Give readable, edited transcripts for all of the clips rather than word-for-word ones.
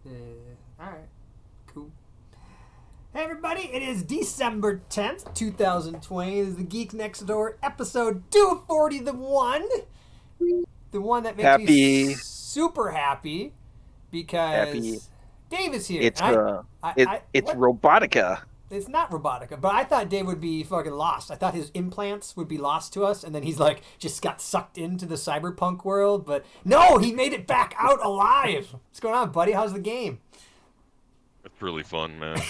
All right. Cool. Hey everybody, it is December 10th, 2020. This is the Geeks Next Door, episode 240, the one. The one that makes me Happy, super happy happy. because Dave is here. It's it's What? robotica. It's not Robotica, but I thought Dave would be fucking lost. I thought his implants would be lost to us, and then he's like just got sucked into the cyberpunk world. But no, he made it back out alive. What's going on, buddy? How's the game? It's really fun, man.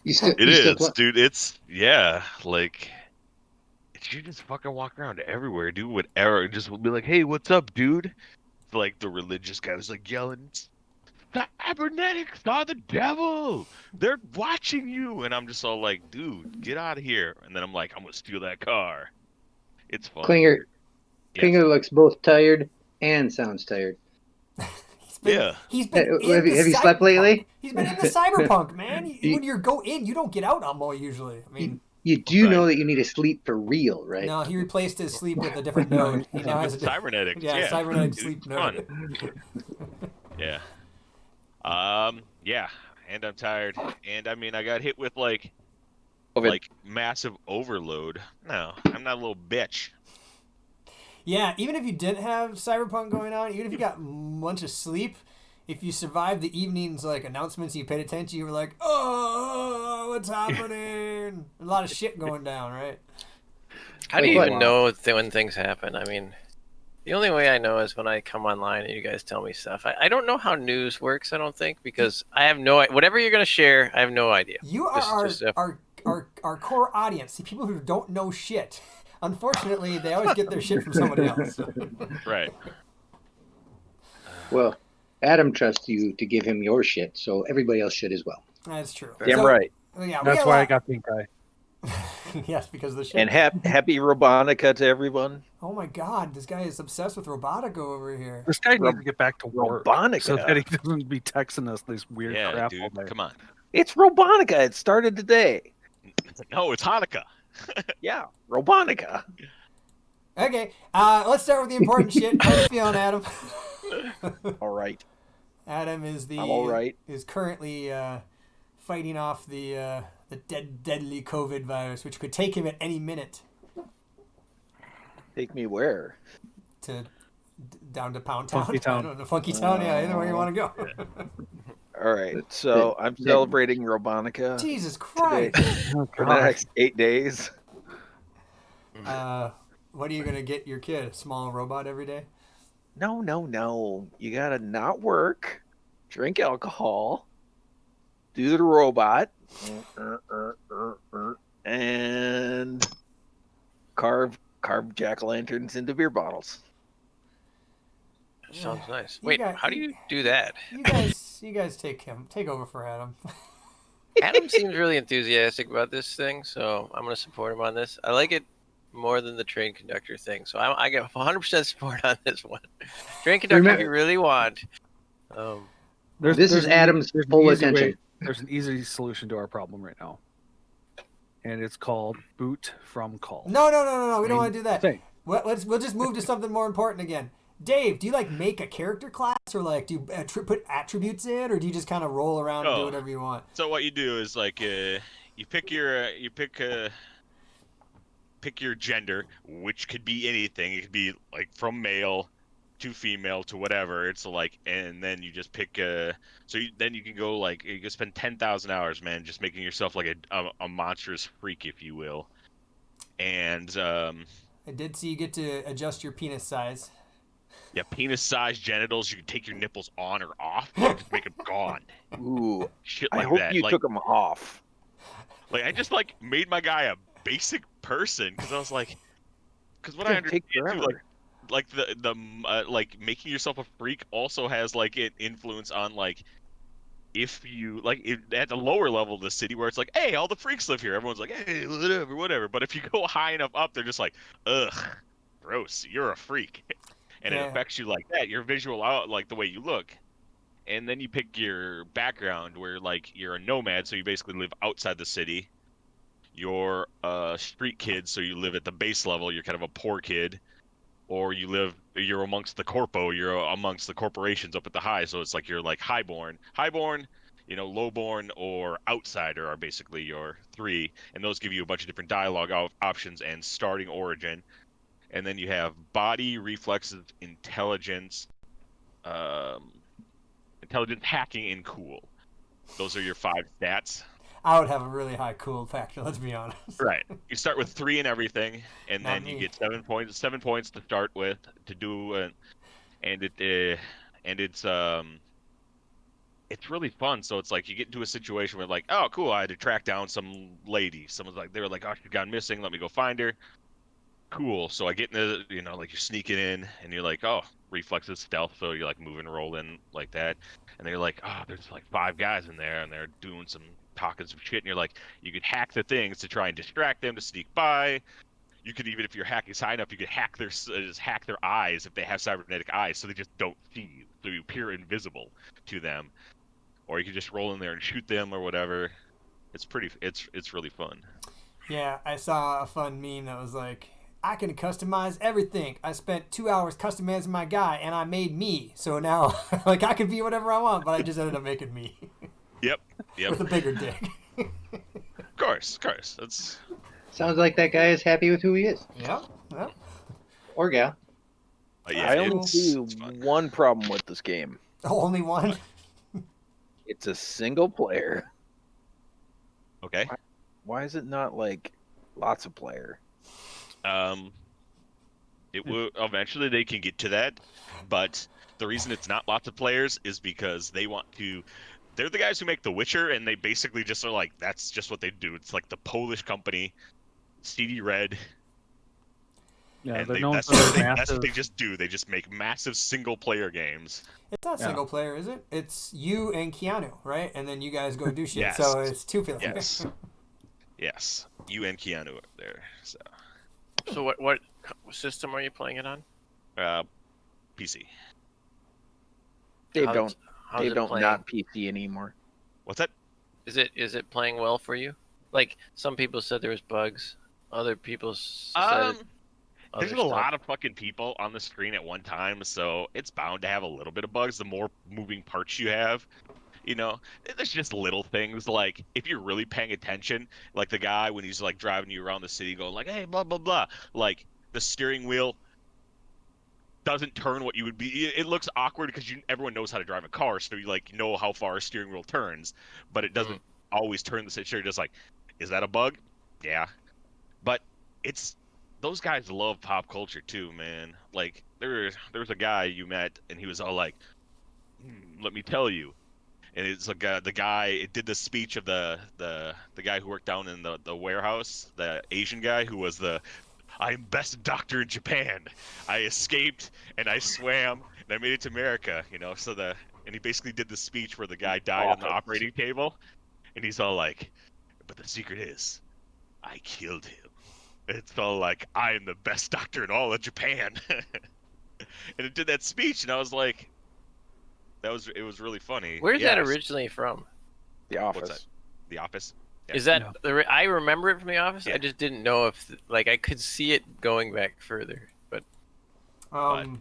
It is, dude. It's like you just fucking walk around everywhere, do whatever. Just be like, "Hey, what's up, dude?" Like the religious guy was like yelling, "Cybernetics are the devil. They're watching you," and I'm just all like, "Dude, get out of here!" And then I'm like, "I'm gonna steal that car." It's fun. Klinger, Yes. Klinger looks both tired and sounds tired. He's been Have you slept lately? He's been in the cyberpunk, man. When you go in, you don't get out on more usually. I mean, You do Right. know that you need to sleep for real, right? no, he replaced his sleep with a different node. He now has a Cybernetics. Yeah, cybernetic It's sleep fun. node. Yeah. Yeah. And I'm tired. And I mean, I got hit with like massive overload. No, I'm not a little bitch. Yeah, even if you didn't have cyberpunk going on, even if you got a bunch of sleep, if you survived the evening's like announcements, you paid attention, you were like, "Oh, what's happening?" A lot of shit going down, right? How do you Wait, even know when things happen? I mean, the only way I know is when I come online and you guys tell me stuff. I don't know how news works, I don't think, because I have whatever you're going to share, I have no idea. You are our core audience, the people who don't know shit. Unfortunately, they always get their shit from somebody else. Right. Well, Adam trusts you to give him your shit, so everybody else should as well. That's true. Damn right. Yeah, That's why I got pink eye. Yes, because of the shit. And happy Robonica to everyone. Oh my god, this guy is obsessed with Robotica over here. This guy needs to get back to work Robonica. so that he doesn't be texting us this weird Yeah, crap all dude. day. Come on. It's Robonica. It started today. No, it's Hanukkah. Yeah, Robonica. Okay, let's start with the important shit. How you feeling, Adam? All right. Adam is I'm all right. is currently fighting off the deadly COVID virus, which could take him at any minute Take me where? down to Pound Town. Funky Town. I don't know, Funky Town. Yeah, either way you want to go. All right. So I'm celebrating Robonica Jesus today Christ! Oh, for the God. next 8 days. What are you gonna get your kid? A small robot every day? No. You gotta not work, drink alcohol, do the robot, and carve jack-o'-lanterns into beer bottles. Sounds nice. You Wait, got- how do you do that? You guys take over for Adam. Adam seems really enthusiastic about this thing, so I'm going to support him on this. I like it more than the train conductor thing, so I get 100% support on this one. Train conductor, if you really want. This is Adam's an full easy attention. There's an easy solution to our problem right now, and it's called boot from call. No. We don't want to do that. Thing. We'll just move to something more important again. Dave, do you like make a character class, or like do you put attributes in, or do you just kind of roll around and do whatever you want? So what you do is like you pick your pick your gender, which could be anything. It could be like from male to female to whatever. It's like, and then you just pick then you can go like you can spend 10,000 hours, man, just making yourself like a monstrous freak, if you will. And I did see you get to adjust your penis size. yeah, penis size, genitals. You can take your nipples on or off. You can just make them gone. Ooh, Shit I like hope that. you like, took them off. Like I just like made my guy a basic person because I was like, because what It's I gonna take understand too, forever. like the like making yourself a freak also has like an influence on like if you like at the lower level of the city where it's like, hey, all the freaks live here. Everyone's like, hey, whatever. But if you go high enough up, they're just like, ugh, gross. You're a freak, and Yeah. it affects you like that. Your visual out, like the way you look. And then you pick your background where like you're a nomad, so you basically live outside the city. You're a street kid, so you live at the base level. You're kind of a poor kid. or you're amongst the corpo, you're amongst the corporations up at the high. So it's like you're like highborn, lowborn or outsider are basically your three, and those give you a bunch of different dialogue options and starting origin. And then you have body, reflexes, intelligence, hacking, and cool. Those are your 5 stats. I would have a really high cool factor. Let's be honest. Right. You start with 3 in everything, and Not then me. you get 7 points. 7 points to start with to do, it's really fun. So it's like you get into a situation where like, oh, cool, I had to track down some lady. They were like, oh, she's gone missing. Let me go find her. Cool. So I get into, like you're sneaking in, and you're like, oh, reflexes, stealth. So you're like moving, rolling like that, and they're like, oh, there's like 5 guys in there, and they're talking some shit, and you're like, you could hack the things to try and distract them to sneak by. You could, even if you're hacking high enough, you could hack their eyes if they have cybernetic eyes, so they just don't see you, so you appear invisible to them. Or you could just roll in there and shoot them or whatever. It's really fun. Yeah, I saw a fun meme that was like, I can customize everything. I spent 2 hours customizing my guy, and I made me. So now, like, I can be whatever I want, but I just ended up making me. Yep. With a bigger dick. Of course. That's Sounds like that guy is happy with who he is. Yep. Or gal. yeah, I only it's see fun. one problem with this game. Only one? It's a single player. Okay. Why is it not like lots of player? It will eventually, they can get to that, but the reason it's not lots of players is because they're the guys who make The Witcher, and they basically just are like, that's just what they do. It's like the Polish company, CD Red. Yeah, And they're known that's for their what massive. they just do. They just make massive single-player games. It's not Yeah. single player, is it? It's you and Keanu, right? And then you guys go do shit. Yes. So it's 2 players. Yes. Yes. You and Keanu up there. So what system are you playing it on? PC. They How's- don't. how's They it don't playing? not PC anymore. What's that? Is it playing well for you? Like some people said there was bugs, other people said other There's a stuff. lot of fucking people on the screen at one time, so it's bound to have a little bit of bugs. The more moving parts you have, there's just little things like if you're really paying attention, like the guy when he's like driving you around the city, going like, "Hey, blah blah blah," like the steering wheel doesn't turn what you would be. It looks awkward because everyone knows how to drive a car, so you like know how far a steering wheel turns, but it doesn't always turn the same. Just like, is that a bug? Yeah, but those guys love pop culture too, man. Like there was a guy you met, and he was all like, "Let me tell you," and it's like the guy. It did the speech of the guy who worked down in the warehouse, the Asian guy who was I'm best doctor in Japan. I escaped and I swam and I made it to America, and he basically did the speech where the guy died on the operating table, and he's all like, "But the secret is, I killed him." It's all like, I am the best doctor in all of Japan. And it did that speech, and I was like, it was really funny. Where's that Yes. originally from? The What's Office. that? The Office? Yeah. Is that I remember it from The Office? Yeah. I just didn't know if I could see it going back further. But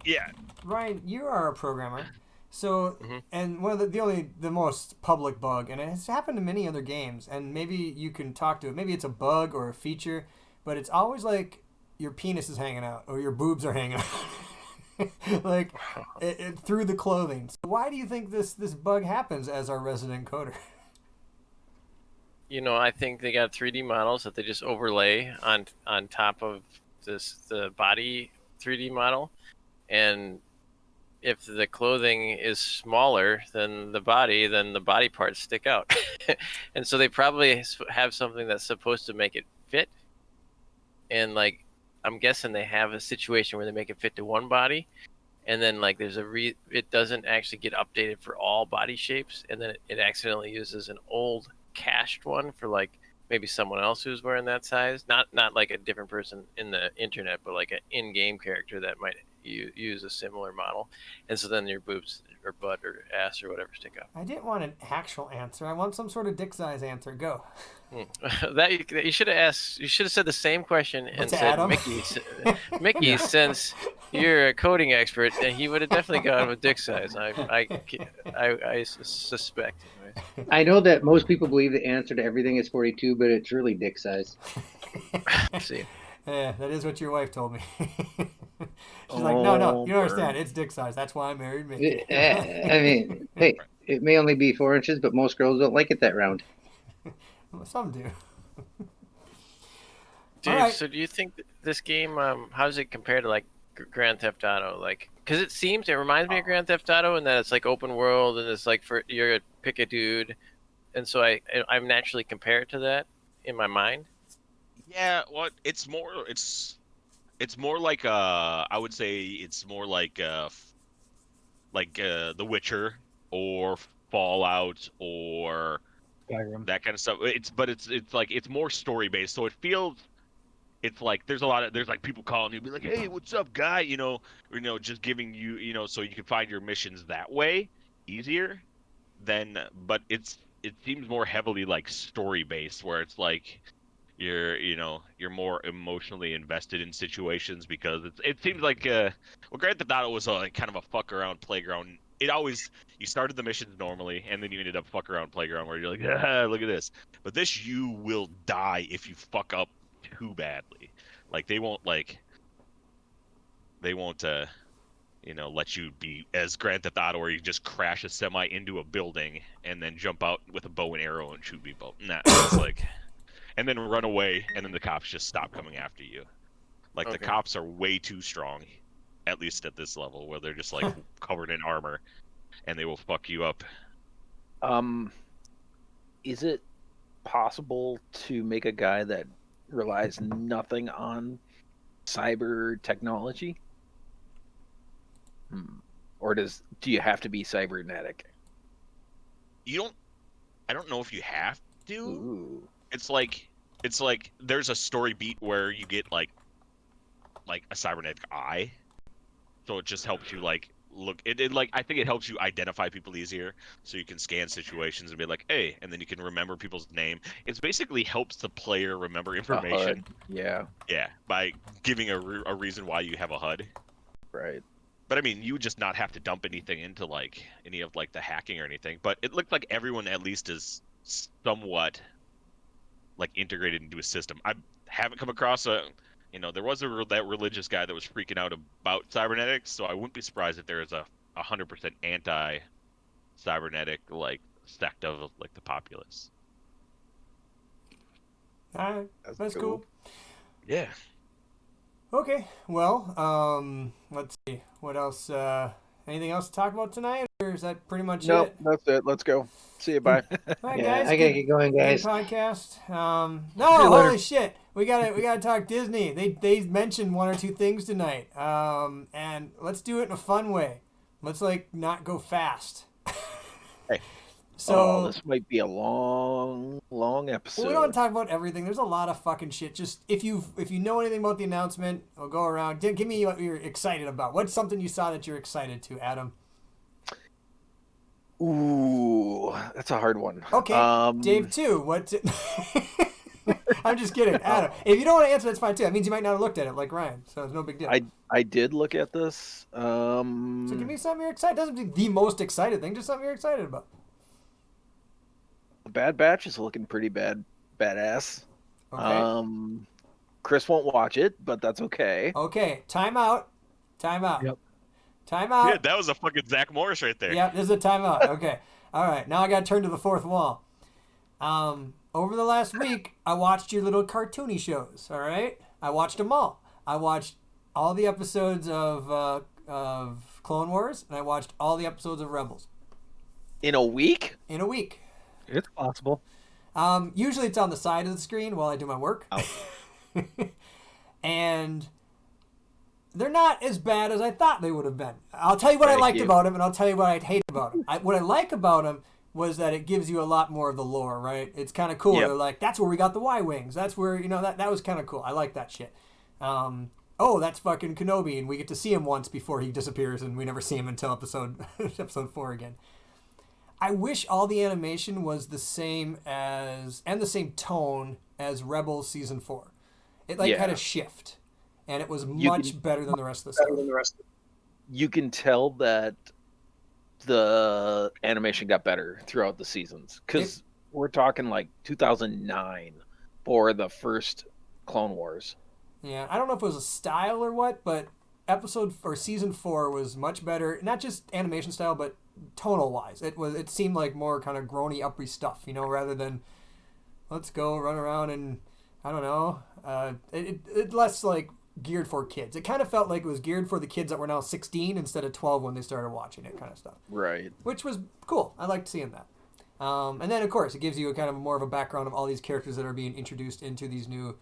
Yeah. Ryan, you are a programmer. So, Mhm. and one of the most public bug, and it has happened to many other games, and maybe you can talk to it. Maybe it's a bug or a feature, but it's always like your penis is hanging out or your boobs are hanging out. Like through the clothing. So why do you think this bug happens as our resident coder? I think they got 3D models that they just overlay on top of the body 3D model, and if the clothing is smaller than the body parts stick out. And so they probably have something that's supposed to make it fit, and like I'm guessing they have a situation where they make it fit to one body, and then like there's it doesn't actually get updated for all body shapes, and then it accidentally uses an old cached one for like maybe someone else who's wearing that size, not like a different person in the internet, but like an in-game character that might use a similar model, and so then your boobs or butt or ass or whatever stick out. I didn't want an actual answer. I want some sort of dick size answer. Go. That you should have asked. You should have said the same question and What's said, Adam? Mickey, since you're a coding expert, and he would have definitely gone with dick size. I suspect. Anyways. I know that most people believe the answer to everything is 42, but it's really dick size. See, Yeah, that is what your wife told me. She's like, no, you don't understand. It's dick size. That's why I married Mickey. I mean, hey, it may only be 4 inches, but most girls don't like it that round. Some do. dude. Alright. So do you think this game? How does it compare to like Grand Theft Auto? Like, because it reminds me of Grand Theft Auto, and that it's like open world, and it's like you're a pick a dude, and so I'm naturally compare it to that in my mind. Yeah, well, it's more like I would say it's more like The Witcher or Fallout or Skyrim. that kind of stuff. It's more story based, so it's like there's like people calling you, be like, hey, what's up, guy? Just giving you, so you can find your missions that way easier. But it seems more heavily like story based, where it's like you're more emotionally invested in situations because it seems like Grand Theft Auto was kind of a fuck around playground. You started the missions normally and then you ended up fuck around playground where you're like, look at this. But this, you will die if you fuck up too badly. Like they won't let you be as Grand Theft Auto where you just crash a semi into a building and then jump out with a bow and arrow and shoot people. Nah, it's like and then run away, and then the cops just stop coming after you. Like, the cops are way too strong, at least at this level, where they're just, like, covered in armor, and they will fuck you up. Is it possible to make a guy that relies nothing on cyber technology? Or do you have to be cybernetic? I don't know if you have to. Ooh. It's like there's a story beat where you get like a cybernetic eye, so it just helps you like look. I think it helps you identify people easier, so you can scan situations and be like, hey, and then you can remember people's name. It basically helps the player remember information. Yeah. Yeah, by giving a reason why you have a HUD. Right. But I mean, you would just not have to dump anything into like any of like the hacking or anything. But it looked like everyone at least is somewhat like integrated into a system. I haven't come across there was that religious guy that was freaking out about cybernetics, so I wouldn't be surprised if there is a 100% anti-cybernetic like sect of like the populace. All right, that's cool. Yeah. Okay, well, let's see. What else? Anything else to talk about tonight, or is that pretty much Nope, it? that's it. Let's go. See you. Bye. All right, Yeah, guys. I gotta get going, Good guys. podcast. No, See you later. holy shit. We gotta talk Disney. They mentioned one or two things tonight. And let's do it in a fun way. Let's like not go fast. Hey. So this might be a long episode. well, we don't want to talk about everything. There's a lot of fucking shit. Just if you know anything about the announcement, we'll go around. Give me what you're excited about. What's something you saw that you're excited to, Adam? Ooh, that's a hard one. Okay, Dave too. What? I'm just kidding, Adam. If you don't want to answer, that's fine too. That means you might not have looked at it like Ryan, so it's no big deal. I did look at this. So give me something you're excited. It doesn't have to be the most excited thing. Just something you're excited about. The Bad Batch is looking pretty badass. Okay. Chris won't watch it, but that's okay. Okay. Time out. Yep. Time out. Yeah, that was a fucking Zach Morris right there. Yeah, this is a timeout. Okay. All right. Now I got to turn to the fourth wall. Over the last week, I watched your little cartoony shows. All right. I watched them all. I watched all the episodes of Clone Wars, and I watched all the episodes of Rebels. In a week? In a week. It's possible. Usually it's on the side of the screen while I do my work. Oh. And they're not as bad as I thought they would have been. I'll tell you what I liked about them, and I'll tell you what I hate about them. What I like about them was that it gives you a lot more of the lore, right? It's kind of cool. Yep. They're like, that's where we got the Y-Wings. That's where, that was kind of cool. I like that shit. That's fucking Kenobi, and we get to see him once before he disappears, and we never see him until episode 4 again. I wish all the animation was the same and the same tone as Rebels Season 4. It had a shift. and it was You much can- better than the rest of the stuff. You can tell that the animation got better throughout the seasons because we're talking like 2009 for the first Clone Wars. Yeah, I don't know if it was a style or what, but season 4 was much better. Not just animation style, but tonal wise. It seemed like more kind of groany, uppy stuff, rather than let's go run around and I don't know. It less like geared for kids. It kind of felt like it was geared for the kids that were now 16 instead of 12 when they started watching it, kind of stuff. Right. Which was cool. I liked seeing that. And then of course it gives you a kind of more of a background of all these characters that are being introduced into these new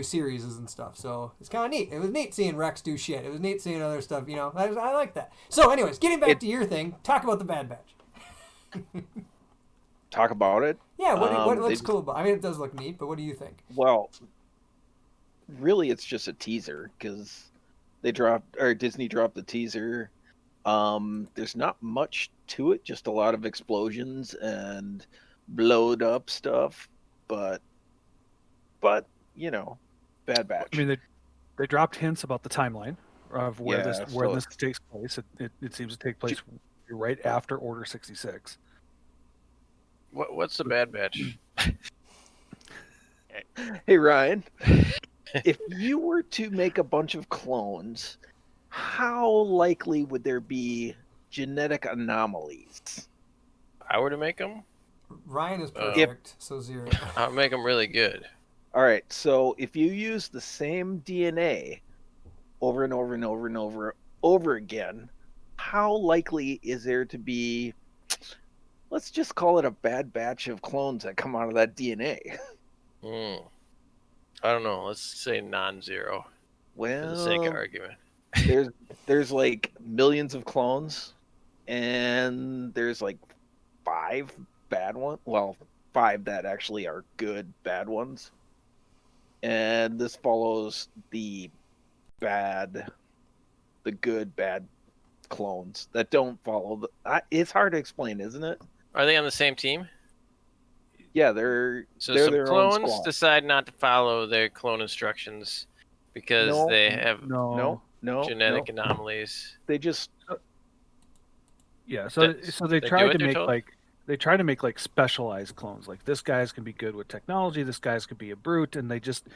series and stuff. So it's kind of neat. It was neat seeing Rex do shit. It was neat seeing other stuff. I like that. So anyways, getting back to your thing, talk about the Bad Batch. Talk about it. Yeah, what's cool about? I mean, it does look neat, but what do you think? Well, really, it's just a teaser because Disney dropped the teaser. There's not much to it, just a lot of explosions and blowed up stuff, but Bad Batch. I mean, they dropped hints about the timeline of where this takes place. It seems to take place right after Order 66. What's the Bad Batch? Hey Ryan, if you were to make a bunch of clones, how likely would there be genetic anomalies? I were to make them? Ryan is perfect, so 0. I'll make them really good. All right, so if you use the same DNA over and over and over and over again, how likely is there to be, let's just call it a bad batch of clones that come out of that DNA? I don't know. Let's say non-zero for the sake of argument. There's like millions of clones, and there's like 5 bad ones. Well, 5 that actually are good bad ones. And this follows the good bad clones that don't follow it's hard to explain, isn't it? Are they on the same team? Yeah, they're So they're some their own clones squad. decide not to follow their clone instructions because they have No, genetic anomalies. They just Yeah, so they do tried what to they're make told? like specialized clones. Like this guy's can be good with technology, this guy's could be a brute, and they just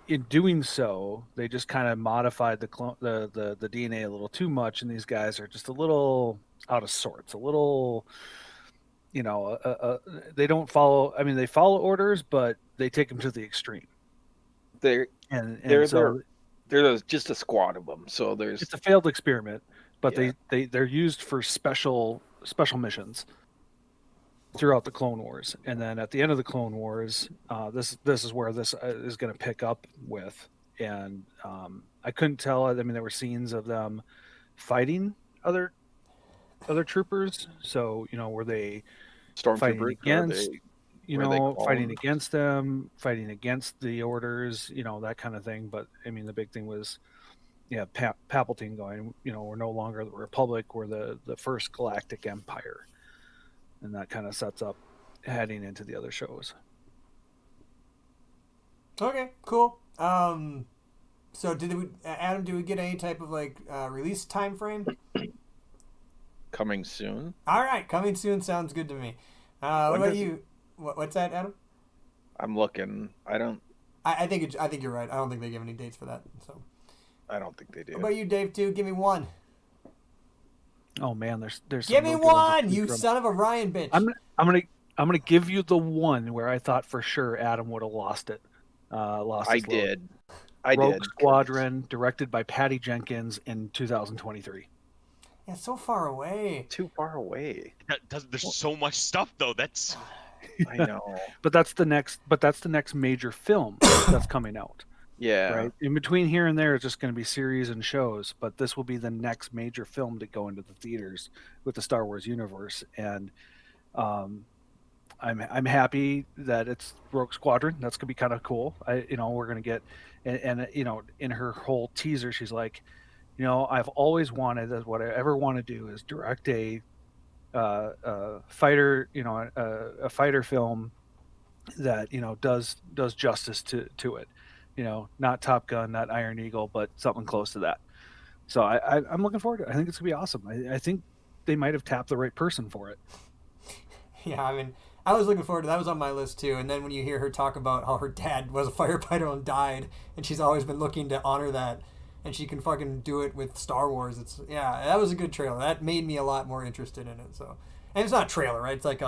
in doing so, they just kind of modified the DNA a little too much, and these guys are just a little out of sorts, a little, they don't follow. I mean, they follow orders, but they take them to the extreme. they're just a squad of them. So it's a failed experiment, but Yeah. they're used for special missions throughout the Clone Wars, and then at the end of the Clone Wars, this is where this is going to pick up with, and I couldn't tell. I mean, there were scenes of them fighting other troopers. So were they fighting stormtroopers against? Fighting cloned? against them, fighting against the orders, that kind of thing. But I mean, the big thing was, Palpatine going, we're no longer the Republic, we're the first galactic empire. And that kind of sets up heading into the other shows. Okay, cool. So Adam, do we get any type of release time frame? Coming soon. All right, coming soon sounds good to me. What about you? What's that, Adam? I'm looking. I think you're right. I don't think they give any dates for that. So. I don't think they do. What about you, Dave? Too. Give me one. Oh man, there's. Give me one, you son of a Ryan bitch. I'm gonna give you the one where I thought for sure Adam would have lost it. I did. Rogue Squadron, directed by Patty Jenkins in 2023. Yeah, so far away. Too far away. There's so much stuff though. That's I know. But that's the next major film that's coming out. Yeah. Right. In between here and there, it's just going to be series and shows. But this will be the next major film to go into the theaters with the Star Wars universe, and I'm happy that it's Rogue Squadron. That's gonna be kind of cool. We're gonna get, and in her whole teaser, she's like, I've always wanted, what I ever want to do is direct a fighter, a fighter film that does justice to it. not Top Gun, not Iron Eagle, but something close to that. So I'm looking forward to it. I think it's gonna be awesome. I think they might have tapped the right person for it. Yeah, I mean, I was looking forward to that. Was on my list too. And then when you hear her talk about how her dad was a firefighter and died, and she's always been looking to honor that, and she can fucking do it with Star Wars. That was a good trailer. That made me a lot more interested in it. So, and it's not a trailer, right? It's like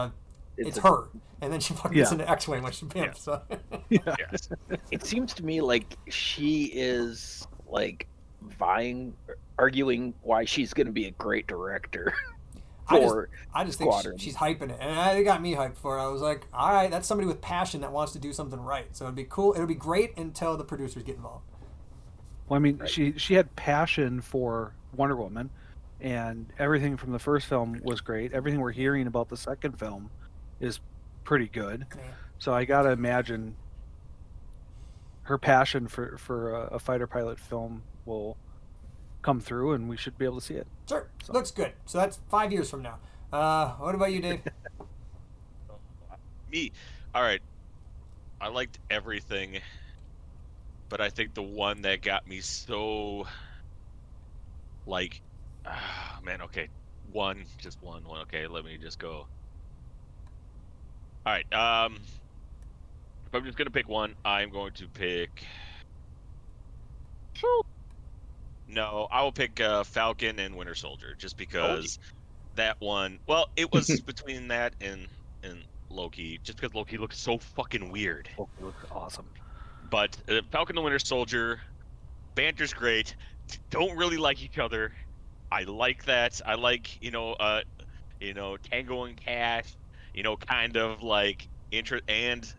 it's her, and then she fucking gets into X-wing when she pimps. So. Yes. It seems to me like she is like arguing why she's going to be a great director. I just think she's hyping it, and it got me hyped for it. I was like, all right, that's somebody with passion that wants to do something right. So it'd be cool. It'll be great until the producers get involved. Well, I mean, she had passion for Wonder Woman, and everything from the first film was great. Everything we're hearing about the second film is pretty good. Yeah. So I gotta imagine her passion for a fighter pilot film will come through, and we should be able to see it. Sure, looks good. So that's 5 years from now. What about you, Dave? Me, all right. I liked everything, but I think the one that got me so like, man, okay, just one. Okay, let me just go. All right. If I'm just gonna pick one, I'm going to pick. No, I will pick Falcon and Winter Soldier, just because that one. Well, it was between that and Loki, just because Loki looks so fucking weird. Loki looks awesome. But Falcon and Winter Soldier, banter's great. Don't really like each other. I like that. I like Tango and Cash. Kind of like and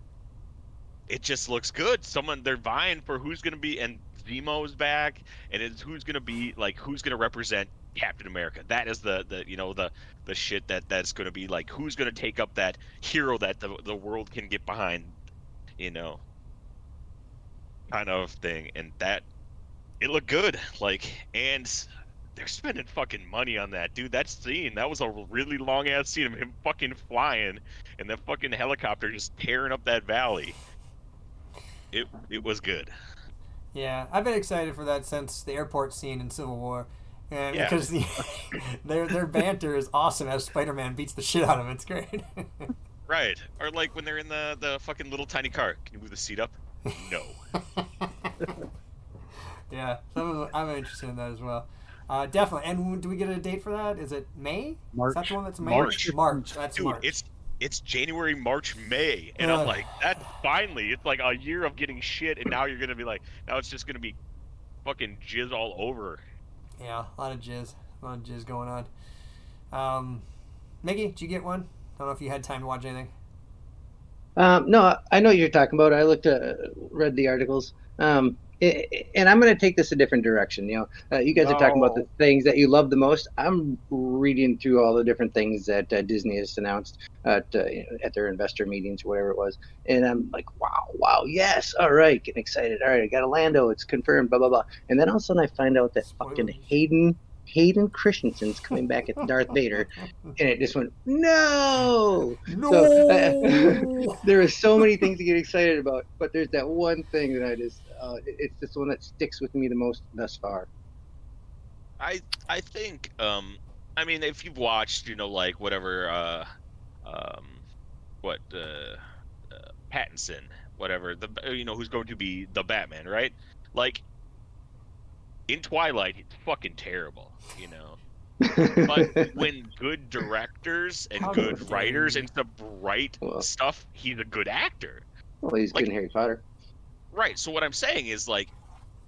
it just looks good. They're vying for who's gonna be, and Zemo's back, and it's who's gonna represent Captain America. That is the shit that's gonna be like, who's gonna take up that hero that the world can get behind, kind of thing. And that it looked good, and they're spending fucking money on that, dude. That scene, that was a really long ass scene of him fucking flying and the fucking helicopter just tearing up that valley. It was good. Yeah, I've been excited for that since the airport scene in Civil War, and because their banter is awesome as Spider-Man beats the shit out of him. It's great. Right, or like when they're in the fucking little tiny car. Can you move the seat up? No. Yeah, I'm interested in that as well. Definitely. And do we get a date for that? Is it May? March. Is that the one that's May? March. That's Dude, March. It's January, March, May, and I'm like, that's finally. It's like a year of getting shit, and now you're gonna be like, now it's just gonna be fucking jizz all over. Yeah, a lot of jizz going on. Miggy, did you get one? I don't know if you had time to watch anything. No, I know what you're talking about. I read the articles. And I'm going to take this a different direction. You guys are talking about the things that you love the most. I'm reading through all the different things that Disney has announced at their investor meetings, whatever it was. And I'm like, wow, yes, all right, getting excited. All right, I got a Lando, it's confirmed, blah, blah, blah. And then all of a sudden I find out that fucking Hayden Christensen's coming back as Darth Vader, and it just went no. So there are so many things to get excited about, but there's that one thing that I just it's just one that sticks with me the most thus far. I think I mean, if you've watched like whatever Pattinson, whatever, who's going to be the Batman, right? Like in Twilight, it's fucking terrible, But when good directors and good writers and stuff write stuff, he's a good actor. Well, he's good in Harry Potter. Right. So what I'm saying is, like,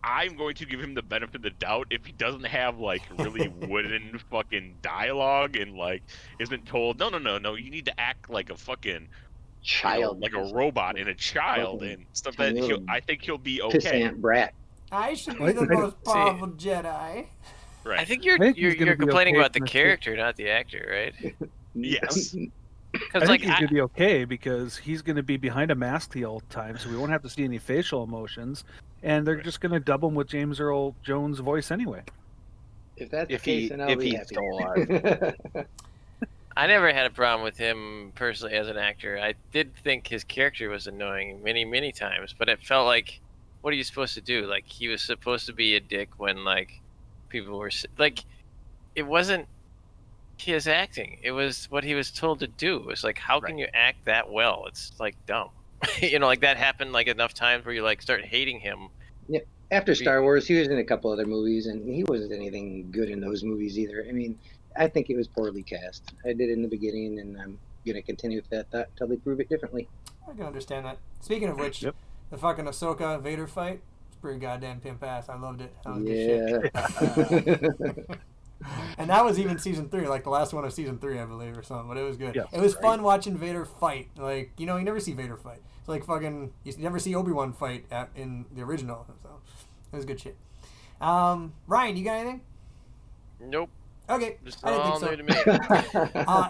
I'm going to give him the benefit of the doubt if he doesn't have like really wooden fucking dialogue and like isn't told no, you need to act like a fucking child, like a robot and a child and stuff. That I think he'll be okay. Pissant brat. I should be the most powerful Jedi. Right. I think you're complaining about the character, not the actor, right? Yes. I think he's gonna be okay because he's gonna be behind a mask the whole time, so we won't have to see any facial emotions, and they're just gonna dub him with James Earl Jones' voice anyway. If that's the case, then I'll be happy. Still alive. I never had a problem with him personally as an actor. I did think his character was annoying many times, but it felt like what are you supposed to do? Like, he was supposed to be a dick when, like, people were like, it wasn't his acting. It was what he was told to do. It was like, how can you act that well? It's like dumb. Like that happened like enough times where you like start hating him. Yeah. After Star Wars, he was in a couple other movies, and he wasn't anything good in those movies either. I mean, I think it was poorly cast. I did in the beginning, and I'm gonna continue with that thought until they prove it differently. I can understand that. Speaking of which, the fucking Ahsoka Vader fight, it's pretty goddamn pimp ass. I loved it. That was good shit. And that was even season 3, like the last one of season 3, I believe, or something. But it was good. Yeah, it was fun watching Vader fight. Like, you never see Vader fight. It's like fucking, you never see Obi-Wan fight in the original. So it was good shit. Ryan, you got anything? Nope. Okay, Just I didn't all think new to me.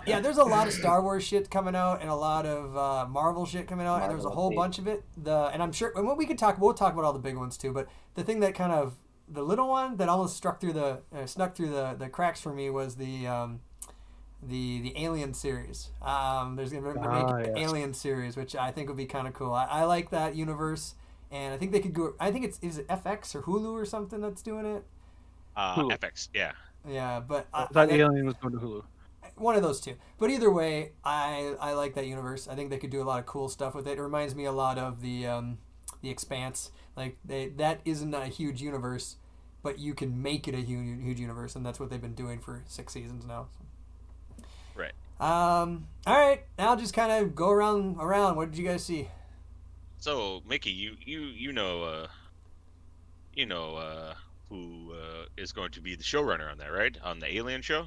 yeah, there's a lot of Star Wars shit coming out and a lot of Marvel shit coming out, and there's a whole bunch of it. And I'm sure, and what we'll talk about all the big ones too. But the thing that kind of, the little one that almost snuck through the cracks for me was the Alien series. There's gonna be an Alien series, which I think would be kind of cool. I like that universe, and I think they could go. I think is it FX or Hulu or something that's doing it. FX, yeah. Yeah, but I thought Alien was going to Hulu. One of those two. But either way, I like that universe. I think they could do a lot of cool stuff with it. It reminds me a lot of the Expanse. Like that isn't a huge universe, but you can make it a huge universe, and that's what they've been doing for 6 seasons now. So. Right. All right. Now just kind of go around. What did you guys see? So Mickey, you know who is going to be the showrunner on that, right? On the Alien show?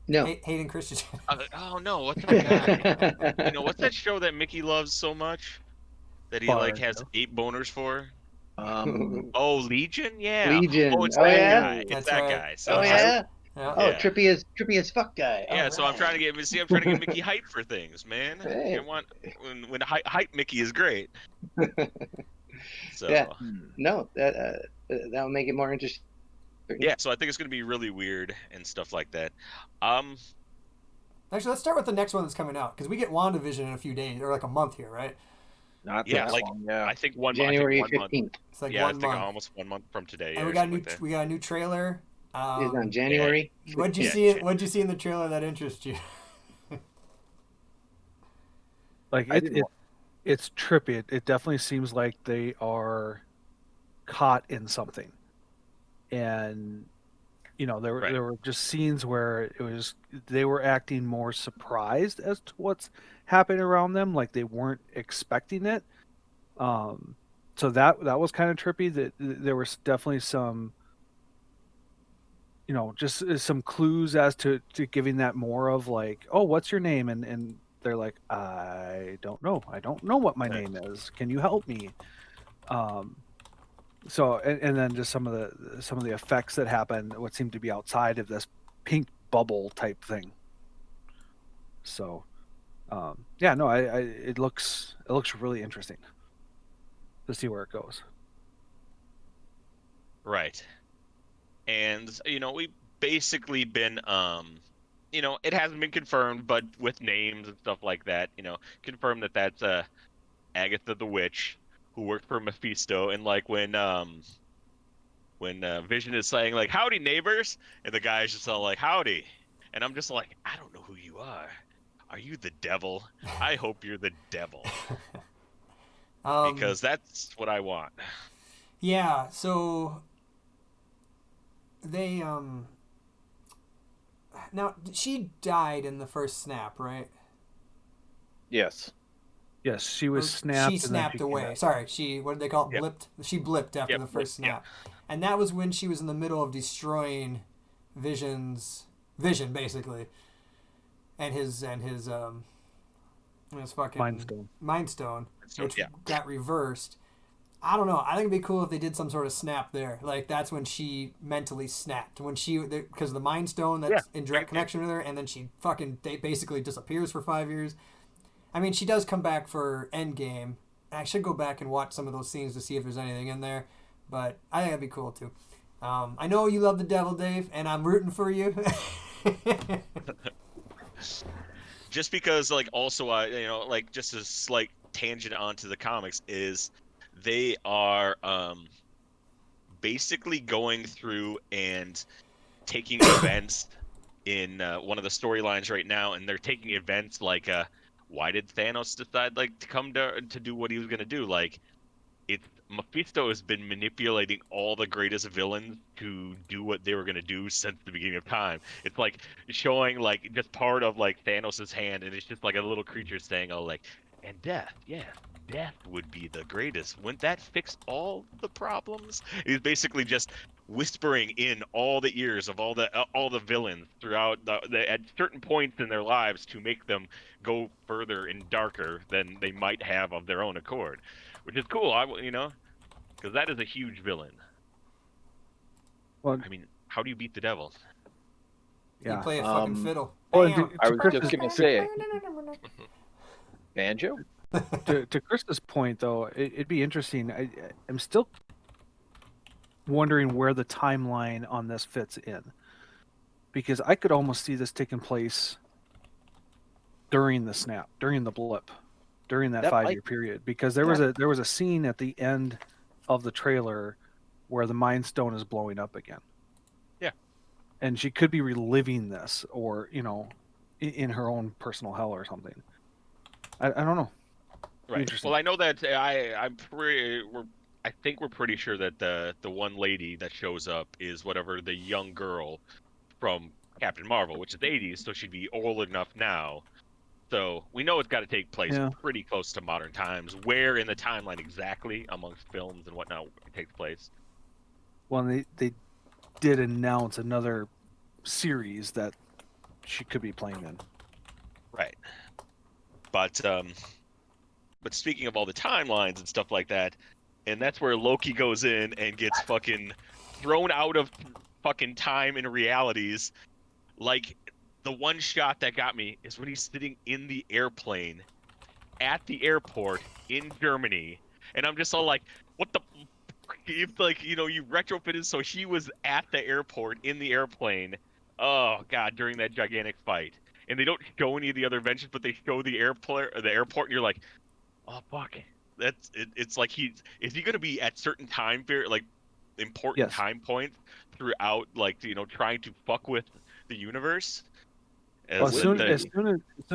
No. Hayden Christensen. Oh no, what's that guy? What's that show that Mickey loves so much that he like has 8 boners for? Legion? Yeah. Legion. Oh, it's Oh, that yeah? guy. It's that guy. So Oh yeah. Yeah. Oh, trippy as fuck guy. Yeah, All so I'm right. trying to get Mickey hyped for things, man. Hey. When hype Mickey is great. So Yeah. No, that'll make it more interesting. yeah, so I think it's gonna be really weird and stuff like that. Actually, let's start with the next one that's coming out, because we get WandaVision in a few days, or like a month here, right? Not Yeah, that like long, yeah. I think one January month. 15th. It's like Yeah, I 1 think month. almost 1 month from today. And we got a new trailer. It's on January. What'd you see? What'd you see in the trailer that interests you? Like it's trippy. It definitely seems like they are caught in something, and there were just scenes where they were acting more surprised as to what's happening around them, like they weren't expecting it. So that was kind of trippy. That there was definitely some, just some clues as to giving that more of like, oh, what's your name? And they're like, I don't know what my name is. Can you help me? So and then just some of the effects that happen, what seemed to be outside of this pink bubble type thing. So, it looks really interesting to see where it goes. Right. And we've basically been it hasn't been confirmed, but with names and stuff like that, confirmed that that's Agatha the Witch, who worked for Mephisto, and like when Vision is saying like howdy neighbors, and the guy's just all like howdy, and I'm just like, I don't know who you are. Are you the devil? I hope you're the devil. Because that's what I want. Yeah, so they now she died in the first snap, right? Yes. Yes, she was snapped. She snapped away. Sorry, what did they call it? Yep. Blipped. She blipped after the first snap, and that was when she was in the middle of destroying Vision basically, and his fucking Mind Stone, which got reversed. I don't know. I think it'd be cool if they did some sort of snap there. Like that's when she mentally snapped, because of the Mind Stone that's in direct connection with her, and then she basically disappears for 5 years. I mean, she does come back for Endgame. I should go back and watch some of those scenes to see if there's anything in there, but I think that'd be cool too. I know you love the devil, Dave, and I'm rooting for you. Just because, like, also, just a slight tangent onto the comics is they are basically going through and taking events in one of the storylines right now, and they're taking events like why did Thanos decide like to come to do what he was gonna do? Like, it's Mephisto has been manipulating all the greatest villains to do what they were gonna do since the beginning of time. It's like showing like just part of like Thanos's hand, and it's just like a little creature saying, "Oh, like, and death, yeah, death would be the greatest. Wouldn't that fix all the problems?" He's basically just whispering in all the ears of all the villains throughout at certain points in their lives to make them go further and darker than they might have of their own accord, which is cool. Because that is a huge villain. Well, I mean, how do you beat the devil? You yeah. play a fucking fiddle. Well, Bam. I was just gonna say, banjo. To Chris's point, though, it'd be interesting. I'm still wondering where the timeline on this fits in, because I could almost see this taking place during the snap, during the blip, during that 5-year period, because there was a scene at the end of the trailer where the Mind Stone is blowing up again. Yeah, and she could be reliving this, or in her own personal hell or something. I don't know. right. Well, I know that I think we're pretty sure that the one lady that shows up is whatever the young girl from Captain Marvel, which is 80s, so she'd be old enough now. So we know it's got to take place pretty close to modern times. Where in the timeline exactly amongst films and whatnot it takes place? Well, they did announce another series that she could be playing in. Right. But speaking of all the timelines and stuff like that, and that's where Loki goes in and gets fucking thrown out of fucking time and realities. Like, the one shot that got me is when he's sitting in the airplane at the airport in Germany, and I'm just all like, what the? If, like, you retrofitted so he was at the airport in the airplane. Oh god, during that gigantic fight, and they don't show any of the other inventions, but they show the airport, and you're like, oh fuck, that's it. It's like is he gonna be at certain time period, like important time points throughout, like trying to fuck with the universe? As soon as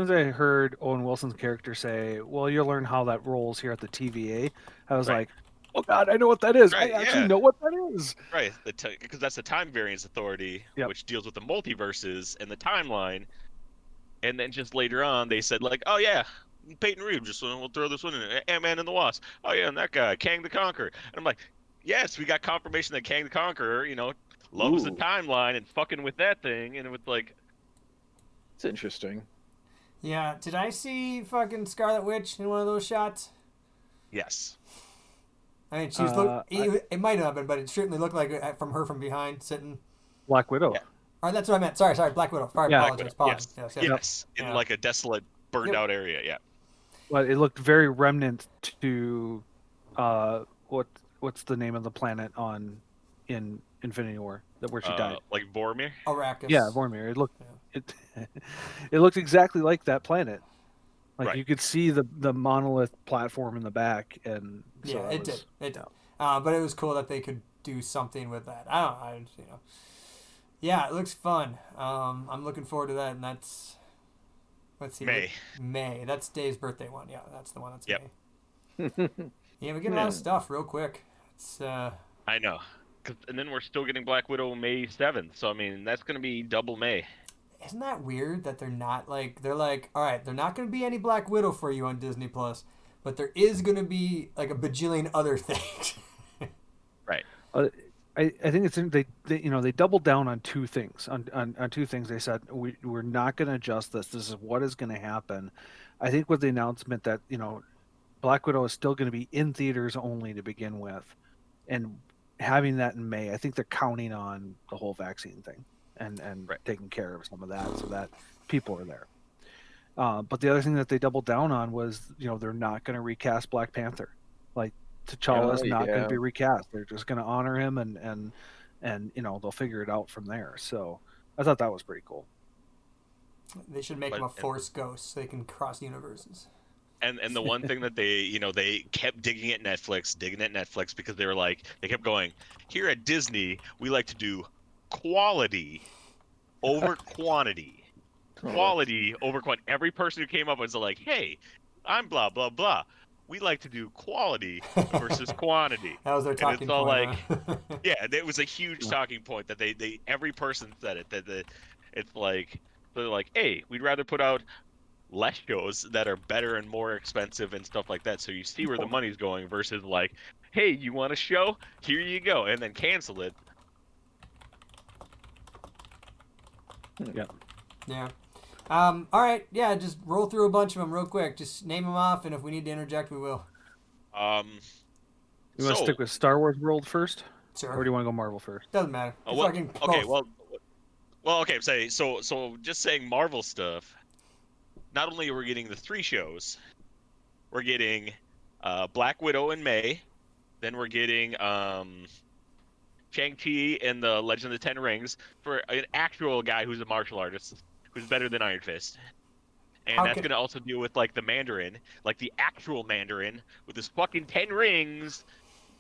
I heard Owen Wilson's character say, "Well, you'll learn how that rolls here at the TVA," I was like, "Oh God, I know what that is! Right, I actually know what that is!" Right, because that's the Time Variance Authority, which deals with the multiverses and the timeline. And then just later on, they said like, "Oh yeah, Peyton Reed, just we'll throw this one in, Ant-Man and the Wasp. Oh yeah, and that guy, Kang the Conqueror." And I'm like, yes, we got confirmation that Kang the Conqueror, loves the timeline and fucking with that thing, and it was like, it's interesting. Yeah, did I see fucking Scarlet Witch in one of those shots? Yes. I mean, she was it might not have been, but it certainly looked like it from her from behind, sitting. Black Widow. Yeah. Or that's what I meant. Sorry, Black Widow. Sorry, apologize. Yes. In like a desolate, burned out area. Yeah. Well, it looked very remnant to what's the name of the planet in Infinity War where she died? Like Vormir. Arrakis. Yeah, Vormir. It looked it looked exactly like that planet. Like you could see the monolith platform in the back, and so it did. But it was cool that they could do something with that. Yeah, it looks fun. I'm looking forward to that, and that's May. That's Dave's birthday one. Yeah, that's the one. That's May. Yeah, we get a lot of stuff real quick. It's I know, and then we're still getting Black Widow May 7th. So I mean, that's gonna be double May. Isn't that weird that they're like, all right, they're not going to be any Black Widow for you on Disney Plus, but there is going to be like a bajillion other things. Right. I think it's they doubled down on two things. On two things, they said we're not going to adjust this. This is what is going to happen. I think with the announcement that Black Widow is still going to be in theaters only to begin with, and having that in May, I think they're counting on the whole vaccine thing. And taking care of some of that so that people are there. But the other thing that they doubled down on was, they're not going to recast Black Panther. Like, T'Challa's not going to be recast. They're just going to honor him and they'll figure it out from there. So I thought that was pretty cool. They should make him a Force ghost so they can cross universes. And the one thing that they kept digging at Netflix because they were like, they kept going, here at Disney, we like to do quality over quantity. Quality over quantity. Every person who came up was like, hey, I'm blah, blah, blah. We like to do quality versus quantity. That was their And talking it's all point. like, Huh? yeah, it was a huge talking point that they every person said it. It's like, they're like, hey, we'd rather put out less shows that are better and more expensive and stuff like that, so you see where the money's going versus like, hey, you want a show? Here you go, and then cancel it. Yeah. All right. Yeah. Just roll through a bunch of them real quick. Just name them off, and if we need to interject, we will. You want to So, stick with Star Wars World first, Sure. or do you want to go Marvel first? Doesn't matter. okay, Both. okay. So just saying Marvel stuff. Not only are we getting the 3 shows, we're getting Black Widow in May, then we're getting Shang-Chi and the Legend of the Ten Rings for an actual guy who's a martial artist who's better than Iron Fist. And that's going to also deal with like the Mandarin, like the actual Mandarin with his fucking 10 rings.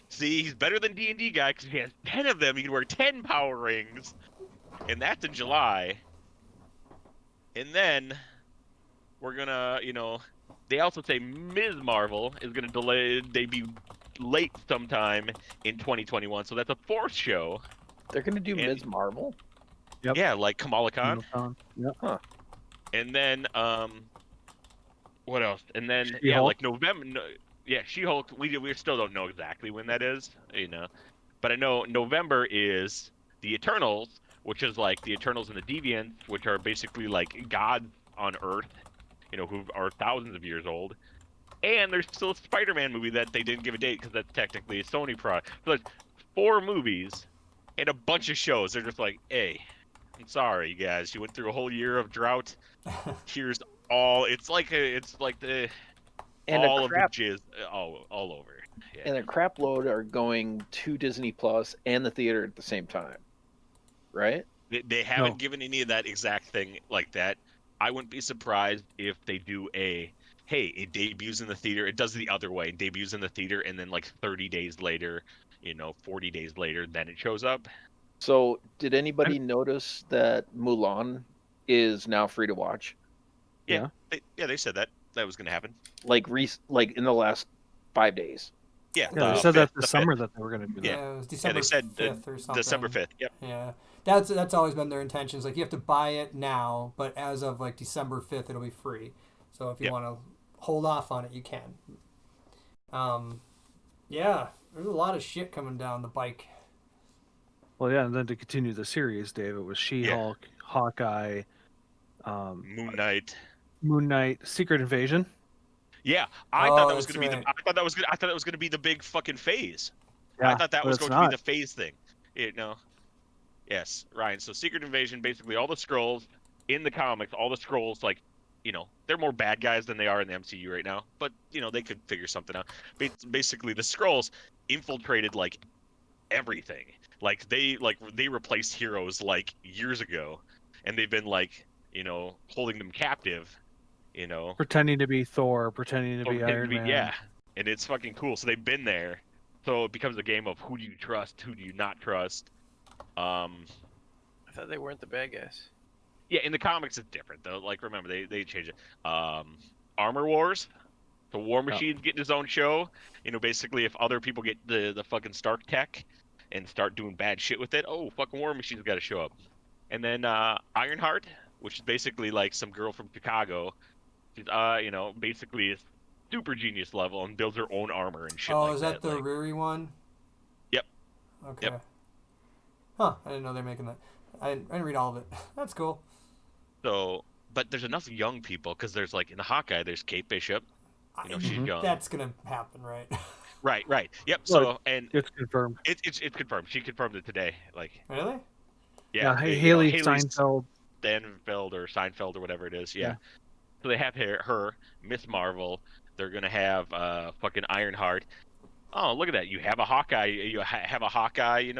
See, he's better than D&D guy because he has 10 of them. He can wear 10 power rings. And that's in July. And then we're going to, they also say Ms. Marvel is going to debut late sometime in 2021. So that's a 4th show. They're going to do Ms. Marvel? Yep. Yeah, like Kamala Khan. Yep. Huh. And then, what else? And then, She-Hulk. yeah, like November. Yeah, She-Hulk. We still don't know exactly when that is, But I know November is the Eternals, which is like the Eternals and the Deviants, which are basically like gods on Earth, who are thousands of years old. And there's still a Spider-Man movie that they didn't give a date because that's technically a Sony product. So it's 4 movies and a bunch of shows. They're just like, hey, I'm sorry, you guys. You went through a whole year of drought. Here's all. It's like the And all a of crap, the jizz all over. Yeah. and a crap load are going to Disney Plus and the theater at the same time, right? They haven't No. given any of that exact thing like that. I wouldn't be surprised if they do hey, it debuts in the theater. It does the other way. It debuts in the theater, and then like 30 days later, 40 days later, then it shows up. So, did anybody notice that Mulan is now free to watch? Yeah. They said that was going to happen. Like in the last 5 days. Yeah, Yeah, they said that this summer that they were going to do that. Yeah, it was December they said 5th or something. December 5th. Yep. Yeah. That's always been their intentions. Like, you have to buy it now, but as of like December 5th, it'll be free. So if you want to hold off on it, you can. Yeah, there's a lot of shit coming down the bike. Well, yeah, and then to continue the series, Dave, it was She-Hulk, Hawkeye, Moon Knight. Moon Knight, Secret Invasion. Yeah, I thought that was that's going to be right. I thought that was going to be the big fucking phase. Yeah, I thought that but was it's going to not. be the phase thing. Yes, Ryan. So Secret Invasion, basically all the Skrulls in the comics, all the Skrulls, like, they're more bad guys than they are in the MCU right now. But they could figure something out. Basically, the Skrulls infiltrated like everything. Like they replaced heroes like years ago, and they've been like holding them captive. Pretending to be Thor, pretending to be Iron Man. Yeah, and it's fucking cool. So they've been there. So it becomes a game of who do you trust, who do you not trust. I thought they weren't the bad guys. Yeah, in the comics it's different though. Like remember they changed it. Armor Wars. The War Machine's getting his own show. Basically if other people get the fucking Stark tech and start doing bad shit with it, fucking War Machine's got to show up. And then Ironheart, which is basically like some girl from Chicago. She's basically is super genius level and builds her own armor and shit like that. Oh, is that the like, Riri one? Yep. Okay. Yep. Huh, I didn't know they're making that. I didn't read all of it. That's cool. So, but there's enough young people because there's like in the Hawkeye, there's Kate Bishop. She's young. That's gonna happen, right? Right. Yep. Well, So, and it's confirmed. it's confirmed. She confirmed it today. Like, Really? yeah. Haley Steinfeld. Stanfeld or Seinfeld or whatever it is. Yeah. So they have her, Miss Marvel. They're gonna have fucking Ironheart. Oh, look at that! You have a Hawkeye. You have a Hawkeye.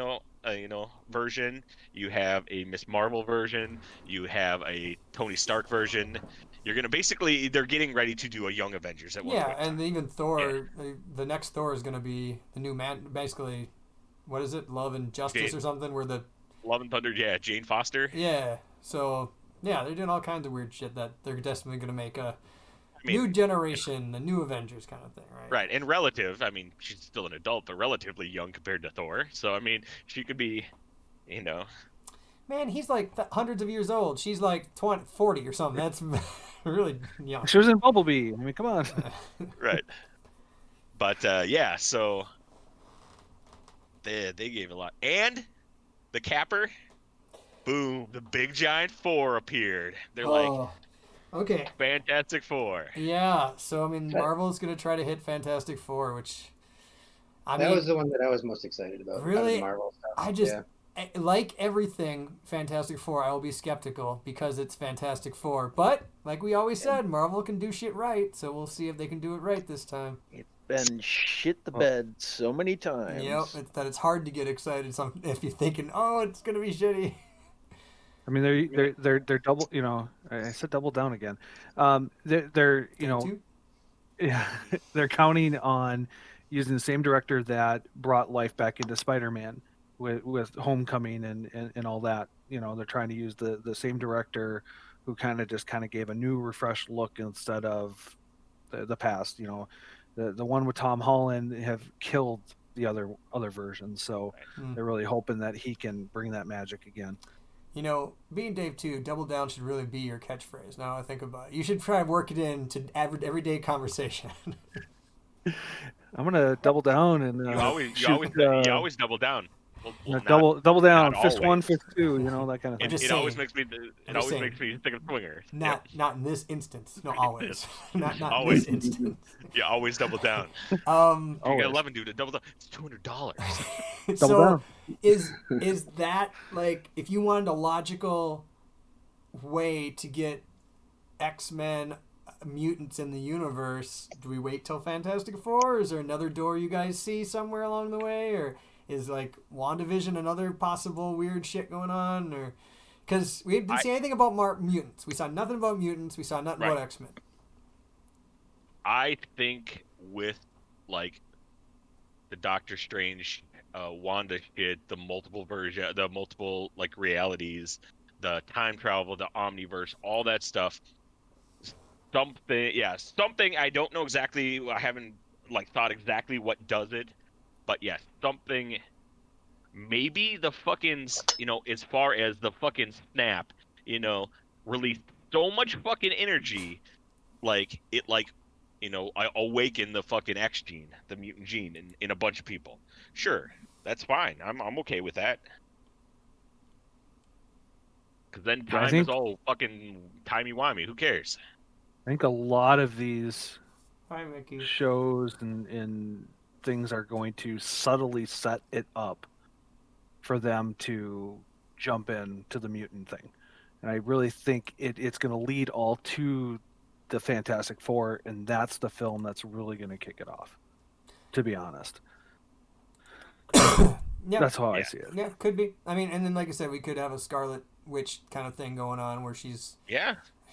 version. You have a Miss Marvel version. You have a Tony Stark version. You're gonna basically they're getting ready to do a Young Avengers at one Yeah, point in and time. even Thor, the next Thor is going to be the new man. Basically, what is it? Love and Justice or something? Where the Love and Thunder, yeah, Jane Foster. yeah. So yeah, they're doing all kinds of weird shit that they're definitely going to make a I mean, new generation, a new Avengers kind of thing, right? right, and relative. I mean, she's still an adult, but relatively young compared to Thor. So I mean, she could be, you know, Man, he's like hundreds of years old. She's like 20, 40 or something. That's really young. She was in Bumblebee. I mean, come on. right. But yeah, so they gave a lot, and the capper, boom, the big giant four appeared. They're like, okay. Fantastic Four. Yeah, so I mean, Marvel's gonna try to hit Fantastic Four, which that was the one that I was most excited about. Really, Marvel stuff. I just like everything Fantastic Four. I will be skeptical because it's Fantastic Four, but like we always said, Marvel can do shit right, so we'll see if they can do it right this time. It's been shit the bed so many times. Yep, it's hard to get excited if you're thinking, oh, it's gonna be shitty. I mean, they're double. You know, I said double down again. They're you know, yeah, they're counting on using the same director that brought life back into Spider-Man with Homecoming and all that. You know, they're trying to use the same director who kind of gave a new, refreshed look instead of the past. You know, the one with Tom Holland have killed the other versions, so they're really hoping that he can bring that magic again. You know, being Dave too, double down should really be your catchphrase. Now I think about it. You should try and work it into everyday conversation. I'm gonna double down and you always double down. Double down, fist one, fist two, you know, that kind of thing. It always makes me think of Swinger. Not in this instance. No, always. not always. in this instance. Yeah, always double down. You got 11, dude. Double down. It's $200. So is that like if you wanted a logical way to get X-Men mutants in the universe, do we wait till Fantastic Four? Or is there another door you guys see somewhere along the way, or is like WandaVision another possible weird shit going on? Or because we didn't see anything about mutants, we saw nothing about mutants, we saw nothing about X-Men. I think with like the Doctor Strange, Wanda shit, the multiple like realities, the time travel, the omniverse, all that stuff. Something I don't know exactly. I haven't like thought exactly what does it, but yes, something. Maybe the fucking, you know, as far as the fucking snap, you know, released so much fucking energy, like it, like, you know, I awaken the fucking X gene, the mutant gene, in a bunch of people. Sure, that's fine. I'm okay with that. Because then time is all fucking timey-wimey. Who cares? I think a lot of these Hi, Mickey. shows and things are going to subtly set it up for them to jump in to the mutant thing. And I really think it's going to lead all to the Fantastic Four, and that's the film that's really going to kick it off, to be honest. That's how I see it. Yeah, could be. I mean, and then like I said, we could have a Scarlet Witch kind of thing going on where she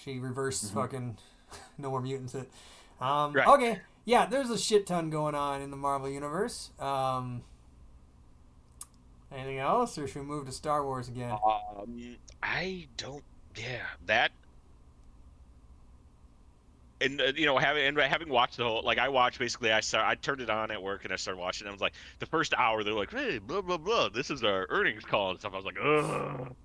reverses fucking no more mutants. Okay, yeah, there's a shit ton going on in the Marvel universe. Anything else, or should we move to Star Wars again? I don't. Yeah, that. And you know, having watched the whole, like I watched basically, I turned it on at work and I started watching. And I was like, the first hour they're like, hey, blah blah blah, this is our earnings call and stuff. I was like, ugh.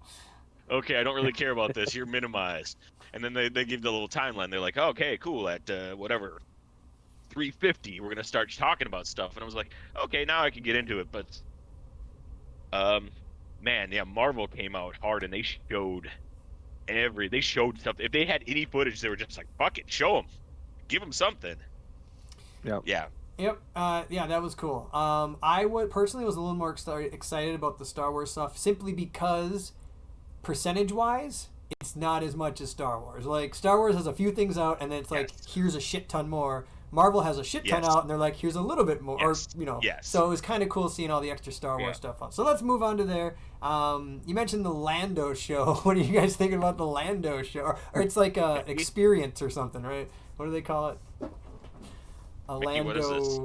Okay, I don't really care about this. You're minimized. And then they give the little timeline. They're like, oh, okay, cool. At whatever, 3:50, we're gonna start talking about stuff. And I was like, okay, now I can get into it. But man, yeah, Marvel came out hard and they showed stuff. If they had any footage, they were just like, fuck it, show them, give them something. Yep. Yeah. Yep. Yeah, that was cool. I personally was a little more excited about the Star Wars stuff simply because percentage-wise, it's not as much as Star Wars. Like, Star Wars has a few things out, and then it's like, here's a shit ton more. Marvel has a shit ton Yes. out, and they're like, here's a little bit more, Yes. or, you know. Yes. So it was kind of cool seeing all the extra Star Wars stuff on. So let's move on to there. You mentioned the Lando show. What are you guys thinking about the Lando show? Or it's like a experience or something, right? What do they call it? A Mickey, Lando. what is this?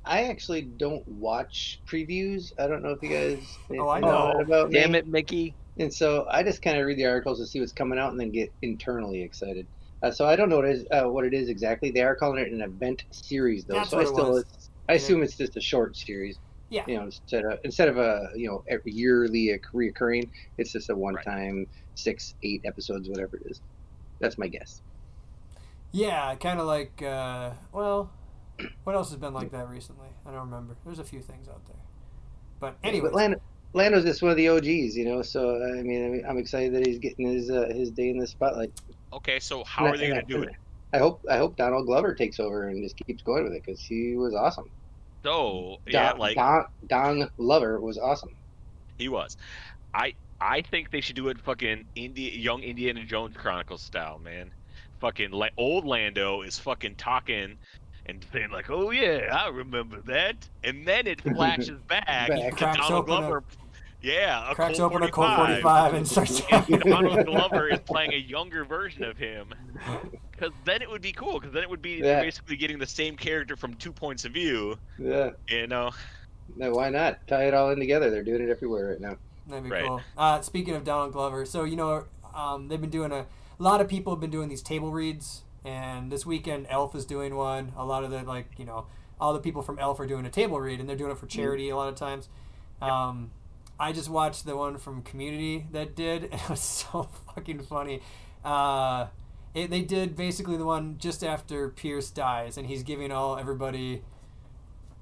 I actually don't watch previews. I don't know if you guys Oh, I know know. that about me. Damn it, Mickey. And so I just kind of read the articles to see what's coming out and then get internally excited. So I don't know what it is exactly. They are calling it an event series though. That's so what it was. I assume it's just a short series. Yeah. You know, instead of a every yearly reoccurring, it's just a one-time 6-8 episodes, whatever it is. That's my guess. Yeah, kind of like, well, what else has been like that recently? I don't remember. There's a few things out there. But anyway. But Lando's just one of the OGs, so I mean, I'm excited that he's getting his day in the spotlight. Okay, so how are they going to do it? I hope Donald Glover takes over and just keeps going with it because he was awesome. So Don Glover was awesome. He was. I think they should do it fucking young Indiana Jones Chronicles style, man. Fucking old Lando is fucking talking and saying like, "Oh yeah, I remember that," and then it flashes back to Cracks Donald open Glover. Yeah, cracks open a Colt 45 and starts. And Donald Glover is playing a younger version of him. Because then it would be cool. Because then it would be basically getting the same character from 2 points of view. Yeah. No, why not? Tie it all in together. They're doing it everywhere right now. That'd be cool. Speaking of Donald Glover, so they've been doing a lot of people have been doing these table reads, and this weekend Elf is doing one. A lot of the all the people from Elf are doing a table read, and they're doing it for charity a lot of times. I just watched the one from Community that did, and it was so fucking funny. They did basically the one just after Pierce dies, and he's giving everybody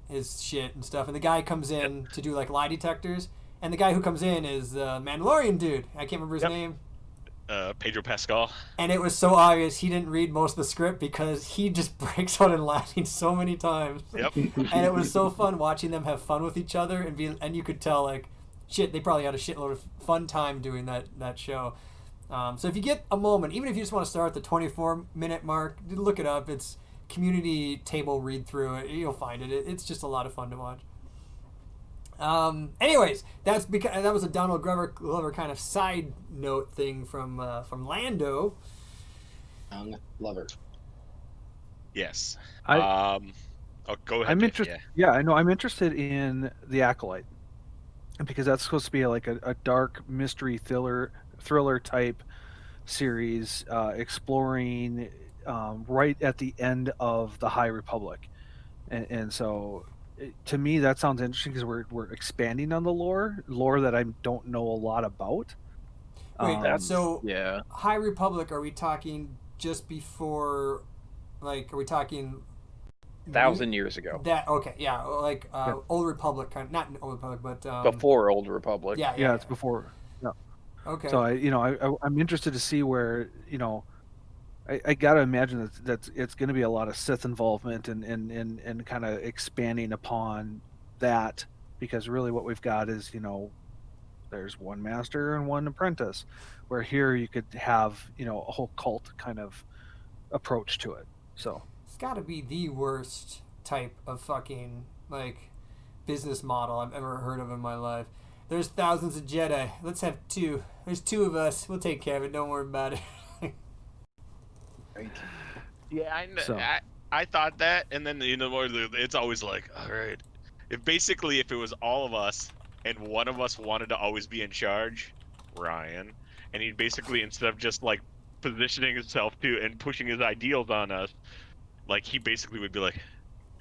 his shit and stuff. And the guy comes in to do like lie detectors, and the guy who comes in is the Mandalorian dude. I can't remember his name. Pedro Pascal. And it was so obvious he didn't read most of the script because he just breaks out in laughing so many times. Yep. And it was so fun watching them have fun with each other, and you could tell like, shit, they probably had a shitload of fun time doing that show. So if you get a moment, even if you just want to start at the 24-minute mark, look it up. It's Community table read through. You'll find it. It's just a lot of fun to watch. Anyways, that's because that was a Donald Glover kind of side note thing from Lando. Glover. Yes. Go ahead. I'm interested. Yeah, I know. I'm interested in the Acolyte because that's supposed to be like a dark mystery thriller type series, exploring right at the end of the High Republic, and so to me that sounds interesting because we're expanding on the lore that I don't know a lot about. Wait, High Republic, are we talking just before, like, are we talking 1,000 years ago? Old Republic kind of, not Old Republic, but before Old Republic. Yeah, it's before. Yeah. Okay. So I'm interested to see where I gotta imagine that it's going to be a lot of Sith involvement and kind of expanding upon that, because really what we've got is there's one master and one apprentice, where here you could have a whole cult kind of approach to it. So it's got to be the worst type of fucking business model I've ever heard of in my life. There's thousands of Jedi. Let's have 2. There's 2 of us. We'll take care of it. Don't worry about it. Yeah, I thought that, and then it's always like, all right, if it was all of us and one of us wanted to always be in charge, Ryan, and he'd basically, instead of just like positioning himself to and pushing his ideals on us, like he basically would be like,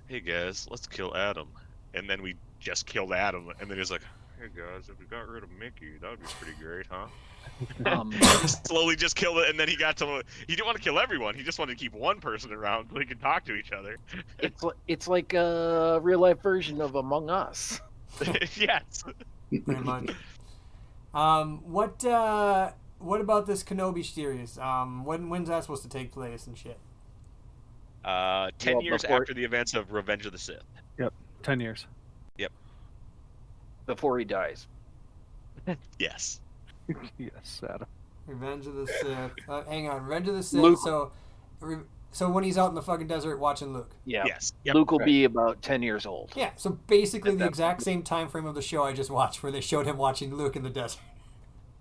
hey guys, let's kill Adam, and then we just killed Adam, and then he's like, hey guys, if we got rid of Mickey, that would be pretty great, huh? Slowly just killed it, and then he didn't want to kill everyone. He just wanted to keep one person around so they could talk to each other. It's like a real life version of Among Us. Yes. Pretty much. What about this Kenobi series? When's that supposed to take place and shit? 10 years after the events of Revenge of the Sith. Yep, 10 years. Yep. Before he dies. Yes. Yes, Adam. Revenge of the Sith. Hang on, Revenge of the Sith. So when he's out in the fucking desert watching Luke. Yeah. Yes. Yep. Luke will Right. be about 10 years old. Yeah, so basically At the that exact same time frame of the show I just watched where they showed him watching Luke in the desert.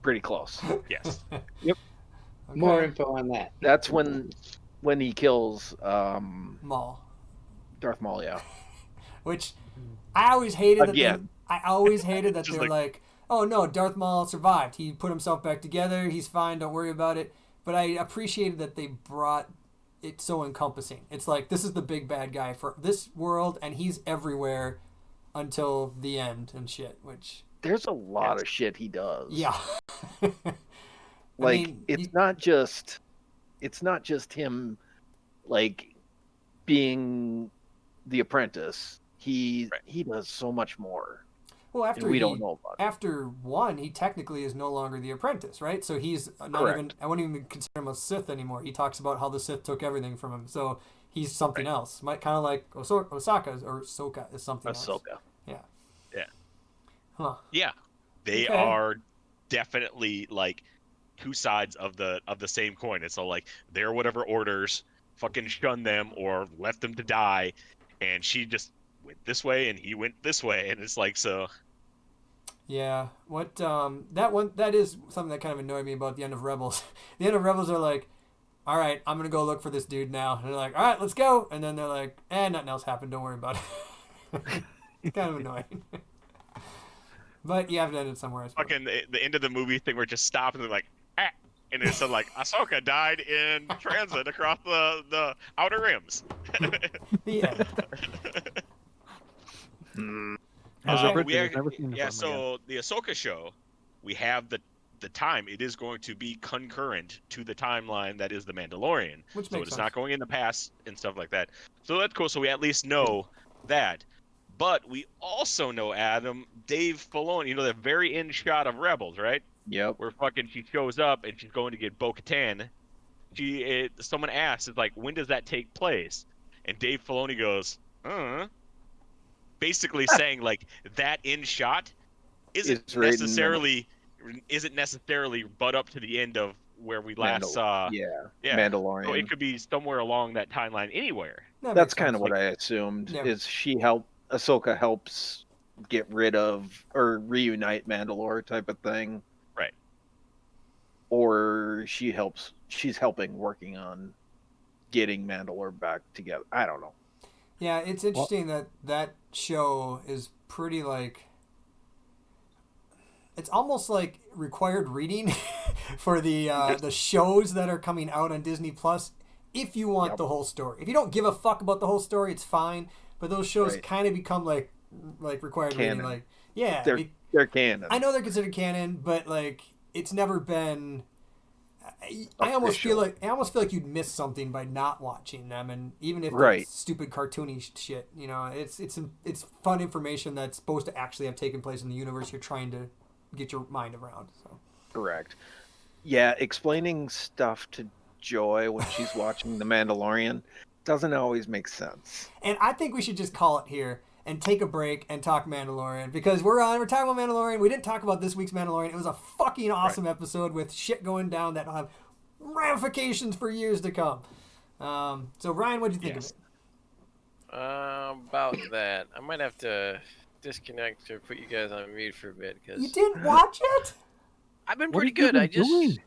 Pretty close. Yes. Okay. More info on that. That's when he kills Maul. Darth Maul, yeah. Which I always hated Again. I always hated that Just they're like, oh no, Darth Maul survived. He put himself back together. He's fine. Don't worry about it. But I appreciated that they brought it so encompassing. It's like, this is the big bad guy for this world, and he's everywhere until the end and shit, which... There's a lot of shit he does. Yeah. Like, I mean, it's not just him, like, being the apprentice. He does so much more. Well, after and we don't know about it. After 1, he technically is no longer the apprentice, right? So he's not Correct. even... I wouldn't even consider him a Sith anymore. He talks about how the Sith took everything from him. So he's something else. Kind of like Ahsoka is something else. Ahsoka. Yeah. Yeah. Huh. Yeah. They Okay. are definitely like two sides of the same coin. It's all like their whatever orders fucking shunned them or left them to die, and she just went this way and he went this way, and it's like, so Yeah. What that is something that kind of annoyed me about the end of Rebels. The end of Rebels are like, all right, I'm gonna go look for this dude now. And they're like, all right, let's go. And then they're like, nothing else happened. Don't worry about it. It's kind of annoying. But you have to end it somewhere. I suppose. fucking the end of the movie thing where it just stopped and they're like, ah, and it said like Ahsoka died in transit across the outer rims. The end. As Okay. a Brit, We I've are- never seen yeah, the film again. so the Ahsoka show, we have the time. It is going to be concurrent to the timeline that is the Mandalorian. Which So makes it's sense. not going in the past and stuff like that. So that's cool. So we at least know that. But we also know, Adam, Dave Filoni, the very end shot of Rebels, right? Yep. Where fucking she shows up and she's going to get Bo-Katan. Someone asks, it's like, when does that take place? And Dave Filoni goes, basically saying like that end shot isn't It's right in the- necessarily butt up to the end of where we last saw. Yeah. Yeah. Mandalorian. So it could be somewhere along that timeline anywhere. That That's makes kind sense. of what I assumed. Yeah. Is Ahsoka helps get rid of or reunite Mandalore type of thing. Right. Or she's helping working on getting Mandalore back together. I don't know. Yeah, it's interesting that show is pretty like... It's almost like required reading for the shows that are coming out on Disney Plus. If you want the whole story, if you don't give a fuck about the whole story, it's fine. But those shows kind of become like required Canon. reading. Like, yeah, They're canon. I know they're considered canon, but like it's never been. I almost feel like you'd miss something by not watching them, and even if it's stupid cartoony shit, it's fun information that's supposed to actually have taken place in the universe you're trying to get your mind around. So. Correct. Yeah, explaining stuff to Joy when she's watching The Mandalorian doesn't always make sense. And I think we should just call it here and take a break and talk Mandalorian, because we're talking about Mandalorian. We didn't talk about this week's Mandalorian. It was a fucking awesome episode with shit going down that'll have ramifications for years to come. So Ryan, what'd you think of it? About that, I might have to disconnect or put you guys on mute for a bit because You didn't watch it? I've been What pretty have you good. been doing?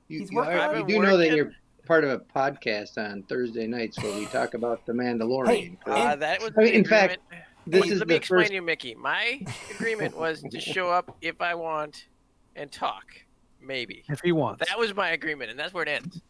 He's You working on it. do know that Working. you're part of a podcast on Thursday nights where we talk about The Mandalorian. Hey, correct? that was I mean, the in fact, agreement. this Wait, is let me the explain first. to you, Mickey. My agreement was to show up if I want and talk, maybe. If he wants. That was my agreement, and that's where it ends.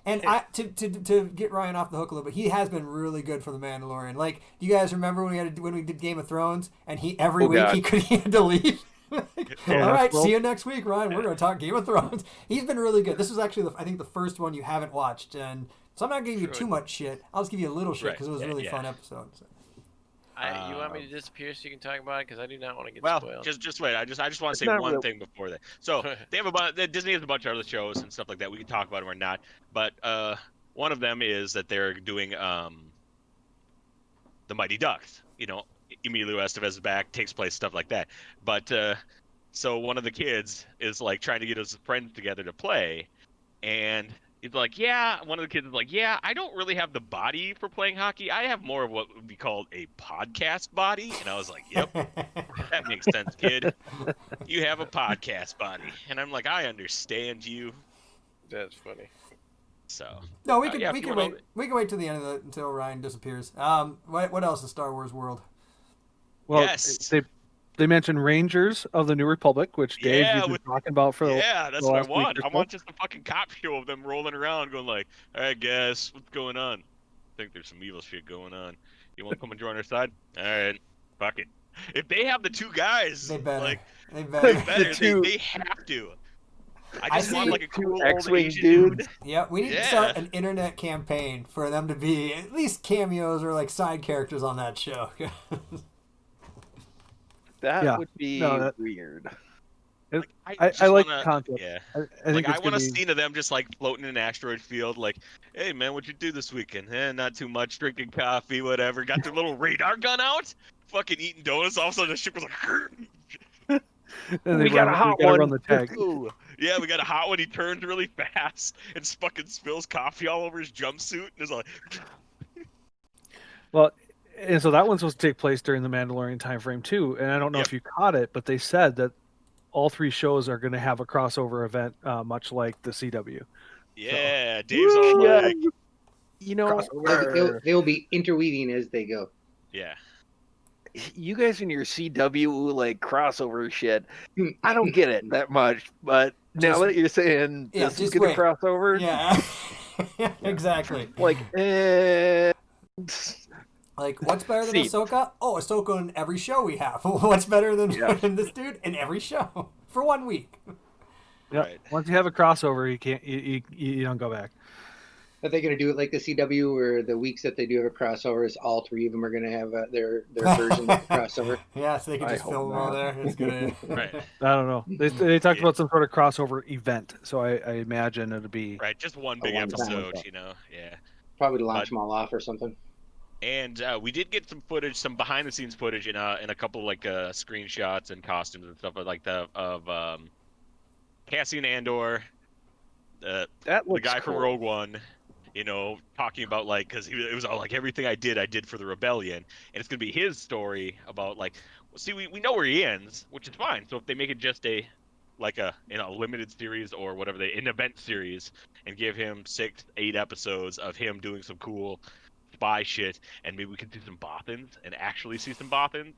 And to get Ryan off the hook a little bit, he has been really good for the Mandalorian. Like, do you guys remember when we did Game of Thrones and every week God. he had to leave? All right, well- see you next week, Ryan. We're going to talk Game of Thrones. He's been really good. This was actually, I think, the first one you haven't watched, and so I'm not giving you too much shit. I'll just give you a little shit because it was a really fun episode. So. You want me to disappear so you can talk about it? Because I do not want to get Well, spoiled. just wait. I just want to say not one real- thing before that. So they have Disney has a bunch of other shows and stuff like that. We can talk about them or not. But one of them is that they're doing the Mighty Ducks. Emilio Estevez is back, takes place, stuff like that. But so one of the kids is like trying to get his friends together to play, and he's like, yeah. One of the kids is like, yeah, I don't really have the body for playing hockey. I have more of what would be called a podcast body. And I was like, yep, that makes sense, kid. You have a podcast body. And I'm like, I understand you. That's funny. So No, we yeah, can wait. We can wait till the end until Ryan disappears. What else is Star Wars World? Well, yes. they mentioned Rangers of the New Republic, which Dave you've been talking about for that's the what I last week want. or so. I want just a fucking cop show of them rolling around, going like, "All right, guys, what's going on? I think there's some evil shit going on. You want to come and join our side? All right, fuck it. If they have the two guys, They better. like, They better. they have to. I just want like a cool old X-Wing Asian dude. dude. Yeah, we need to start an internet campaign for them to be at least cameos or like side characters on that show. That would be weird. I like the concept. Yeah. I think I want a scene of them just like floating in an asteroid field, like, hey man, what'd you do this weekend? Not too much, drinking coffee, whatever. Got their little radar gun out, fucking eating donuts. All of a sudden the ship was like, we got a hot one. Run the tag. Yeah, we got a hot one. He turns really fast and fucking spills coffee all over his jumpsuit, and is like. Well, and so that one's supposed to take place during the Mandalorian time frame too. And I don't know if you caught it, but they said that all three shows are going to have a crossover event, much like the CW. Yeah, so. Dave's all like, you know, they'll be interweaving as they go. Yeah. You guys in your CW like crossover shit, I don't get it that much. But now that you're saying this is going to crossover, exactly. Like, like, what's better than Ahsoka? Oh, Ahsoka in every show we have. What's better than this dude in every show for 1 week? Yeah. Right. Once you have a crossover, you can't. You don't go back. Are they going to do it like the CW, where the weeks that they do have a crossover, is all three of them are going to have their version of the crossover? Yeah, so they can just film them all there. It's gonna. Right. I don't know. They talked about some sort of crossover event, so I imagine it'll be just one big episode. You know, Probably to launch them all off or something. And we did get some footage, some behind-the-scenes footage in a couple like screenshots and costumes and stuff like that of Cassian Andor, the guy from Rogue One. You know, talking about like, because it was all like everything I did for the rebellion, and it's gonna be his story about like, see, we know where he ends, which is fine. So if they make it just a limited series or whatever, an event series, and give him 6-8 episodes of him doing some cool spy shit, and maybe we can do some Bothans and actually see some Bothans,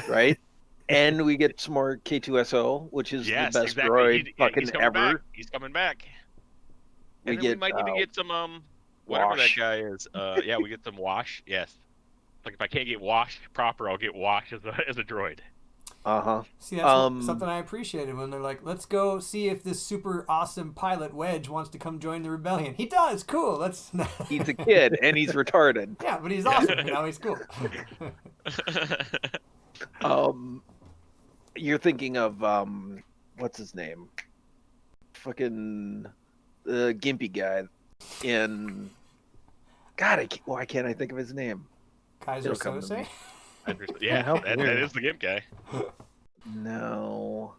right? And we get some more K2SO, which is the best droid fucking ever. He's coming back. And we might even get some whatever that guy is. We get some Wash. Yes. Like if I can't get Wash proper, I'll get Wash as a droid. See, that's something I appreciated when they're like, let's go see if this super awesome pilot Wedge wants to come join the rebellion. He does. Cool. Let's. He's a kid and he's retarded. Yeah, but he's awesome. Now he's cool. You're thinking of what's his name? Fucking the gimpy guy in. God, why can't I think of his name? Kaiser Sose? Yeah, that is the gimp guy. No,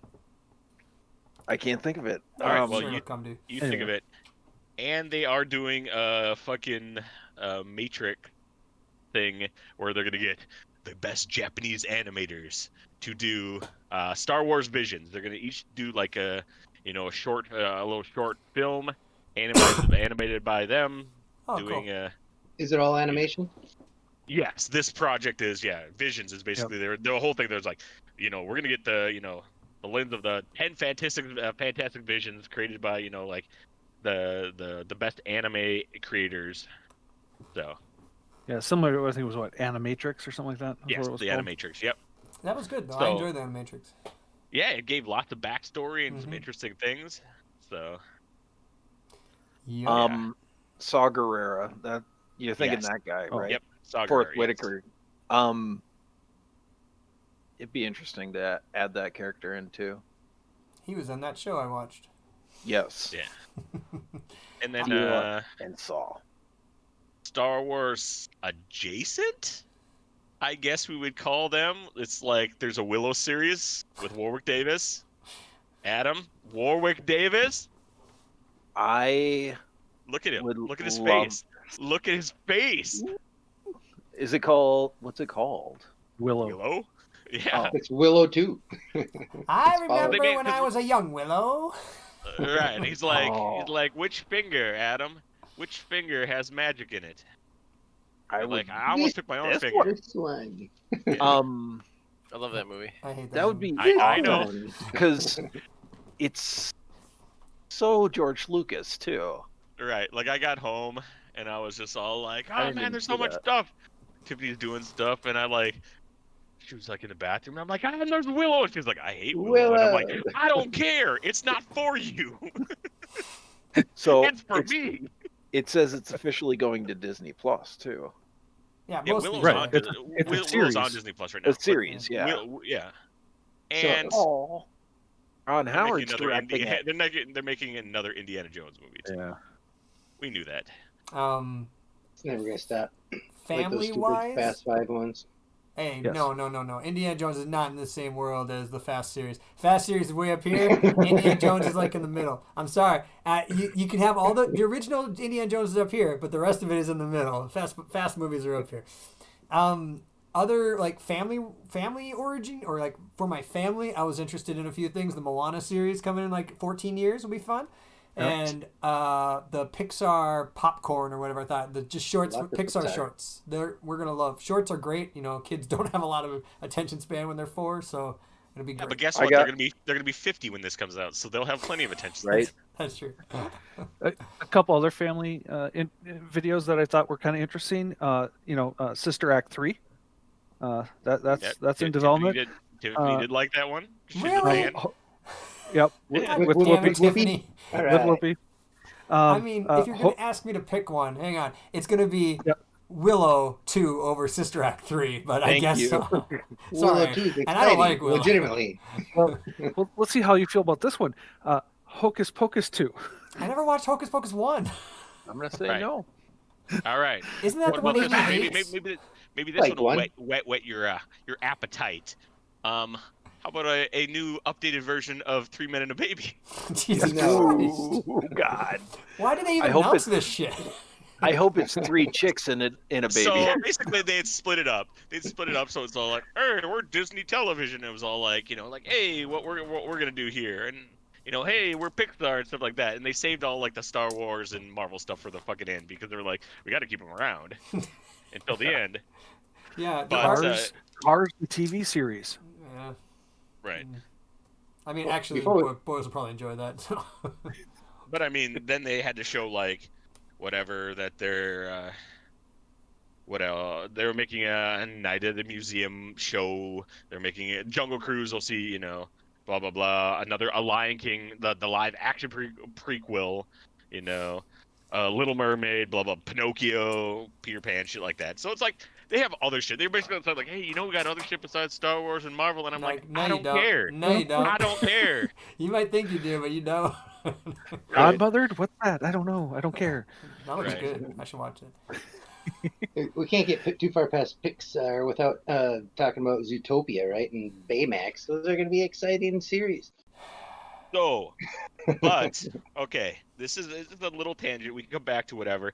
I can't think of it. All right, well, you think of it. And they are doing a fucking Matrix thing where they're gonna get the best Japanese animators to do Star Wars Visions. They're gonna each do like a little short film animated by them. Doing cool. Is it all animation? Yes, this project is Visions is basically the whole thing. There's like, we're gonna get the lens of the 10 fantastic visions created by like the best anime creators. So yeah, similar to I think it was Animatrix or something like that. Yes, the Animatrix. Yep. That was good though. I enjoyed the Animatrix. Yeah, it gave lots of backstory and some interesting things. So. Yeah. Saw Gerrera. That you're thinking that guy, right? Yep. Saw Forrest Gerrera, Whitaker. It'd be interesting to add that character in too. He was in that show I watched. Yes. Yeah. And then and Saw. Star Wars adjacent, I guess we would call them. It's like there's a Willow series with Warwick Davis. Warwick Davis. I Look at him. Would Look at his love- face. Look at his face. Is it called? What's it called? Willow. Willow? Yeah. It's Willow too. I It's followed- remember when I was a young Willow. Right. And he's like, Oh. which finger, Adam? Which finger has magic in it? I Like, would. I almost took my own this finger. This one. I love that movie. I hate That would be I know. because it's so George Lucas too. Right. Like, I got home, and I was just all like, I oh, didn't man, there's see so much that. stuff. Tiffany's doing stuff, and she was like in the bathroom. And I'm like, and there's Willow. And she's like, I hate Willow. And I'm like, Willow. I don't care. It's not for you. So It's for me. It says it's officially going to Disney Plus too. Yeah, Yeah, most Willow's, Right, on, it's a Willow's series. on Disney Plus right now. A series, yeah. Yeah. So- And Oh, Ron they're Howard's making another directing it. they're making another Indiana Jones movie. Too. Yeah. We knew that. It's never gonna stop. Like those family stupid wise, Fast Five ones. hey, Yes. no. Indiana Jones is not in the same world as the Fast series. Fast series is way up here. Indiana Jones is like in the middle. I'm sorry. You can have all the original Indiana Jones is up here, but the rest of it is in the middle. Fast movies are up here. Other like family origin or like for my family, I was interested in a few things. The Moana series coming in like 14 years will be fun. Yep. And the Pixar popcorn or whatever I thought, the just shorts, Love the Pixar Pixar. shorts. We're gonna love shorts are great. You know, kids don't have a lot of attention span when they're 4, so it'll be Yeah, great. but guess I what? got- They're gonna be 50 when this comes out, so they'll have plenty of attention. Right. That's true. A couple other family videos that I thought were kind of interesting. Sister Act 3. That's in development. Tiffany did like that one. She's a Really? fan. Yep. Yeah. With Damn it, Whoopi. Tiffany. All With right. Whoopi. I mean, if you're Ho- gonna ask me to pick one, hang on, it's gonna be Yep. Willow 2 over Sister Act 3, but I Thank guess you. so. Willow Sorry, 2 is and I don't exciting, like Willow. legitimately. well, let's see how you feel about this one. Hocus Pocus 2. I never watched Hocus Pocus 1. I'm gonna say Right. no. All right. Isn't that the Well, one this- Amy maybe, hates? maybe this Like one will one? whet your appetite. How about a new updated version of 3 Men and a Baby? Jesus No. Christ. Oh God. Why do they even I hope announce it's- this shit? I hope it's 3 chicks in a baby. So basically, they'd split it up. So it's all like, "Hey, we're Disney Television." It was all like, like, "Hey, what we're gonna do here?" And "Hey, we're Pixar" and stuff like that. And they saved all like the Star Wars and Marvel stuff for the fucking end because they were like, "We got to keep them around until the end." Yeah, But, Cars, the TV series. yeah. Right. I mean, Well, actually, before boys will probably enjoy that. So. But I mean, then they had to show like whatever that they're what else? They were making a Night at the Museum show. They're making a Jungle Cruise. We'll see, blah blah blah. A Lion King, the live action prequel, Little Mermaid, blah blah, Pinocchio, Peter Pan, shit like that. So it's like they have other shit. They're basically like, hey, we got other shit besides Star Wars and Marvel, and I'm like, No, I you don't care. No, you don't. I don't care. You might think you do, but you don't. Godmothered? What's that? I don't know. I don't care. That looks Right. good. I should watch it. We can't get too far past Pixar without talking about Zootopia, right? And Baymax. Those are going to be exciting series. So, but okay, this is a little tangent. We can come back to whatever.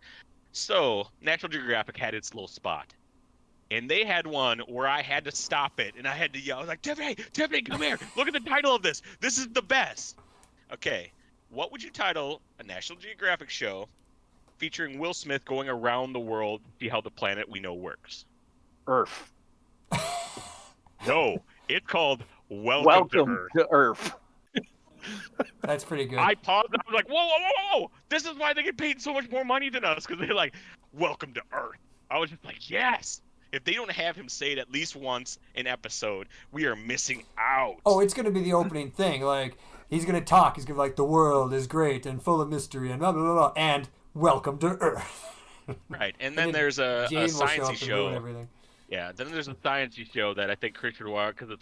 So, National Geographic had its little spot, and they had one where I had to stop it, and I had to yell. I was like, Tiffany, come here! Look at the title of this. This is the best. Okay, what would you title a National Geographic show featuring Will Smith going around the world to see how the planet we know works? Earth. No, it's called Welcome Welcome to Earth. to Earth. That's pretty good. I paused. I was like, whoa. This is why they get paid so much more money than us, because they're like, welcome to Earth. I was just like, yes. If they don't have him say it at least once an episode, we are missing out. Oh, it's going to be the opening thing. Like, he's going to talk. He's going to be like, the world is great and full of mystery and blah, blah, blah, blah, and welcome to Earth. Right. And then then there's a Jane will show up sciencey and show. ruin everything. Yeah, then there's a sciencey show that I think Chris should watch, because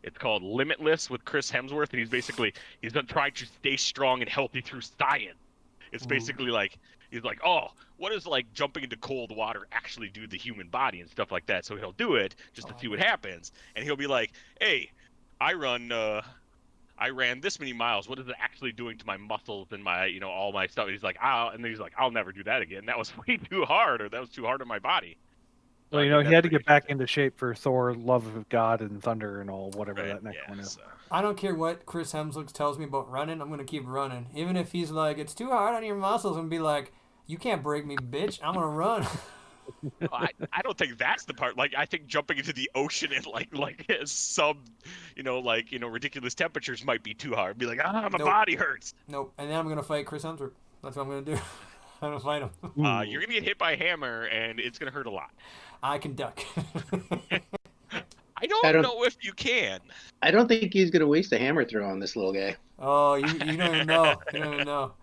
it's called Limitless with Chris Hemsworth, and he's been trying to stay strong and healthy through science. It's basically like, he's like, oh, what does like jumping into cold water actually do to the human body and stuff like that? So he'll do it just to see what happens, and he'll be like, hey, I run I ran this many miles. What is it actually doing to my muscles and my, all my stuff? And he's like, I'll never do that again. That was way too hard, or that was too hard on my body. So Well, he had to get back into shape for Thor, Love of God, and Thunder, and all whatever that next one is. So. I don't care what Chris Hemsworth tells me about running. I'm gonna keep running, even if he's like, it's too hard on your muscles, and be like, you can't break me, bitch. I'm gonna run. I don't think that's the part. Like, I think jumping into the ocean at like some, ridiculous temperatures might be too hard. Be like, my body hurts. Nope. And then I'm gonna fight Chris Hemsworth. That's what I'm gonna do. I'm gonna fight him. You're gonna get hit by a hammer, and it's gonna hurt a lot. I can duck. I don't know if you can. I don't think he's gonna waste a hammer throw on this little guy. Oh, you don't even know. You don't even know.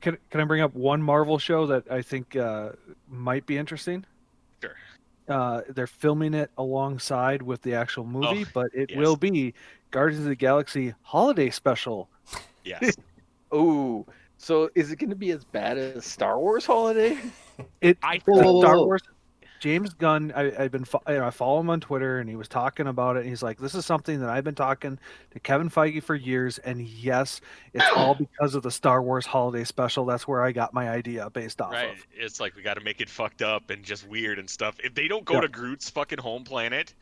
Can I bring up one Marvel show that I think might be interesting? Sure. They're filming it alongside with the actual movie, but it yes. will be Guardians of the Galaxy Holiday Special. Yes. Ooh. So is it going to be as bad as Star Wars Holiday? Star Wars. James Gunn, I follow him on Twitter, and he was talking about it. And he's like, "This is something that I've been talking to Kevin Feige for years, and yes, it's all because of the Star Wars Holiday Special. That's where I got my idea based off right. of." It's like we got to make it fucked up and just weird and stuff. If they don't go to Groot's fucking home planet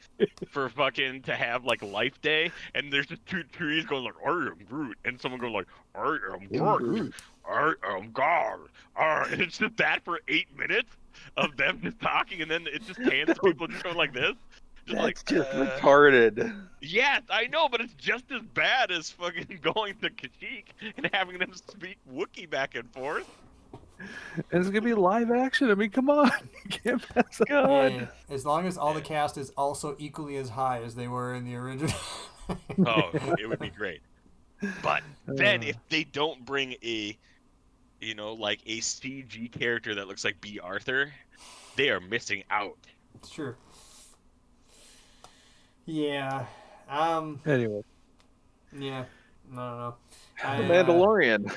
for fucking to have like Life Day, and there's just two trees going like, "I am Groot," and someone going like, "I am Groot, I am God," and it's just that for 8 minutes. Of them just talking, and then it just pans to people just going like this. Just just retarded. Yes, I know, but it's just as bad as fucking going to Kashyyyk and having them speak Wookiee back and forth. And it's gonna be live action. I mean, come on, you can't pass that on. Yeah, as long as all the cast is also equally as high as they were in the original. Oh, it would be great. But then if they don't bring a like a CG character that looks like B. Arthur, they are missing out. It's true. Yeah. Anyway. Yeah. I don't know. The Mandalorian.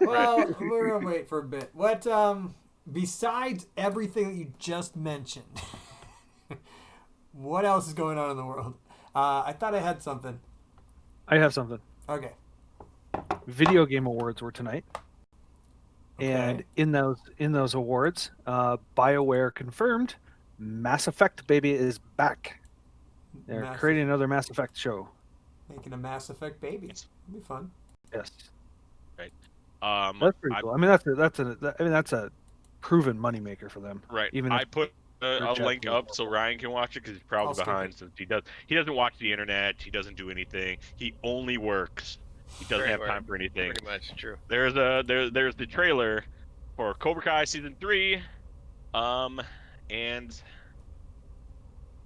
Well, we're gonna wait for a bit. What? Besides everything that you just mentioned, what else is going on in the world? I thought I had something. I have something. Okay. Video game awards were tonight. Okay. And in those awards, BioWare confirmed Mass Effect baby is back. They're creating another Mass Effect show. Making a Mass Effect baby. It'll be fun. Yes. Right. That's pretty cool. I mean, that's a proven moneymaker for them. Right. Even I put a link up so Ryan can watch it because he's probably behind since he doesn't watch the internet. He doesn't do anything. He only works. He doesn't have time for anything. Pretty much true. There's the trailer for Cobra Kai season 3, and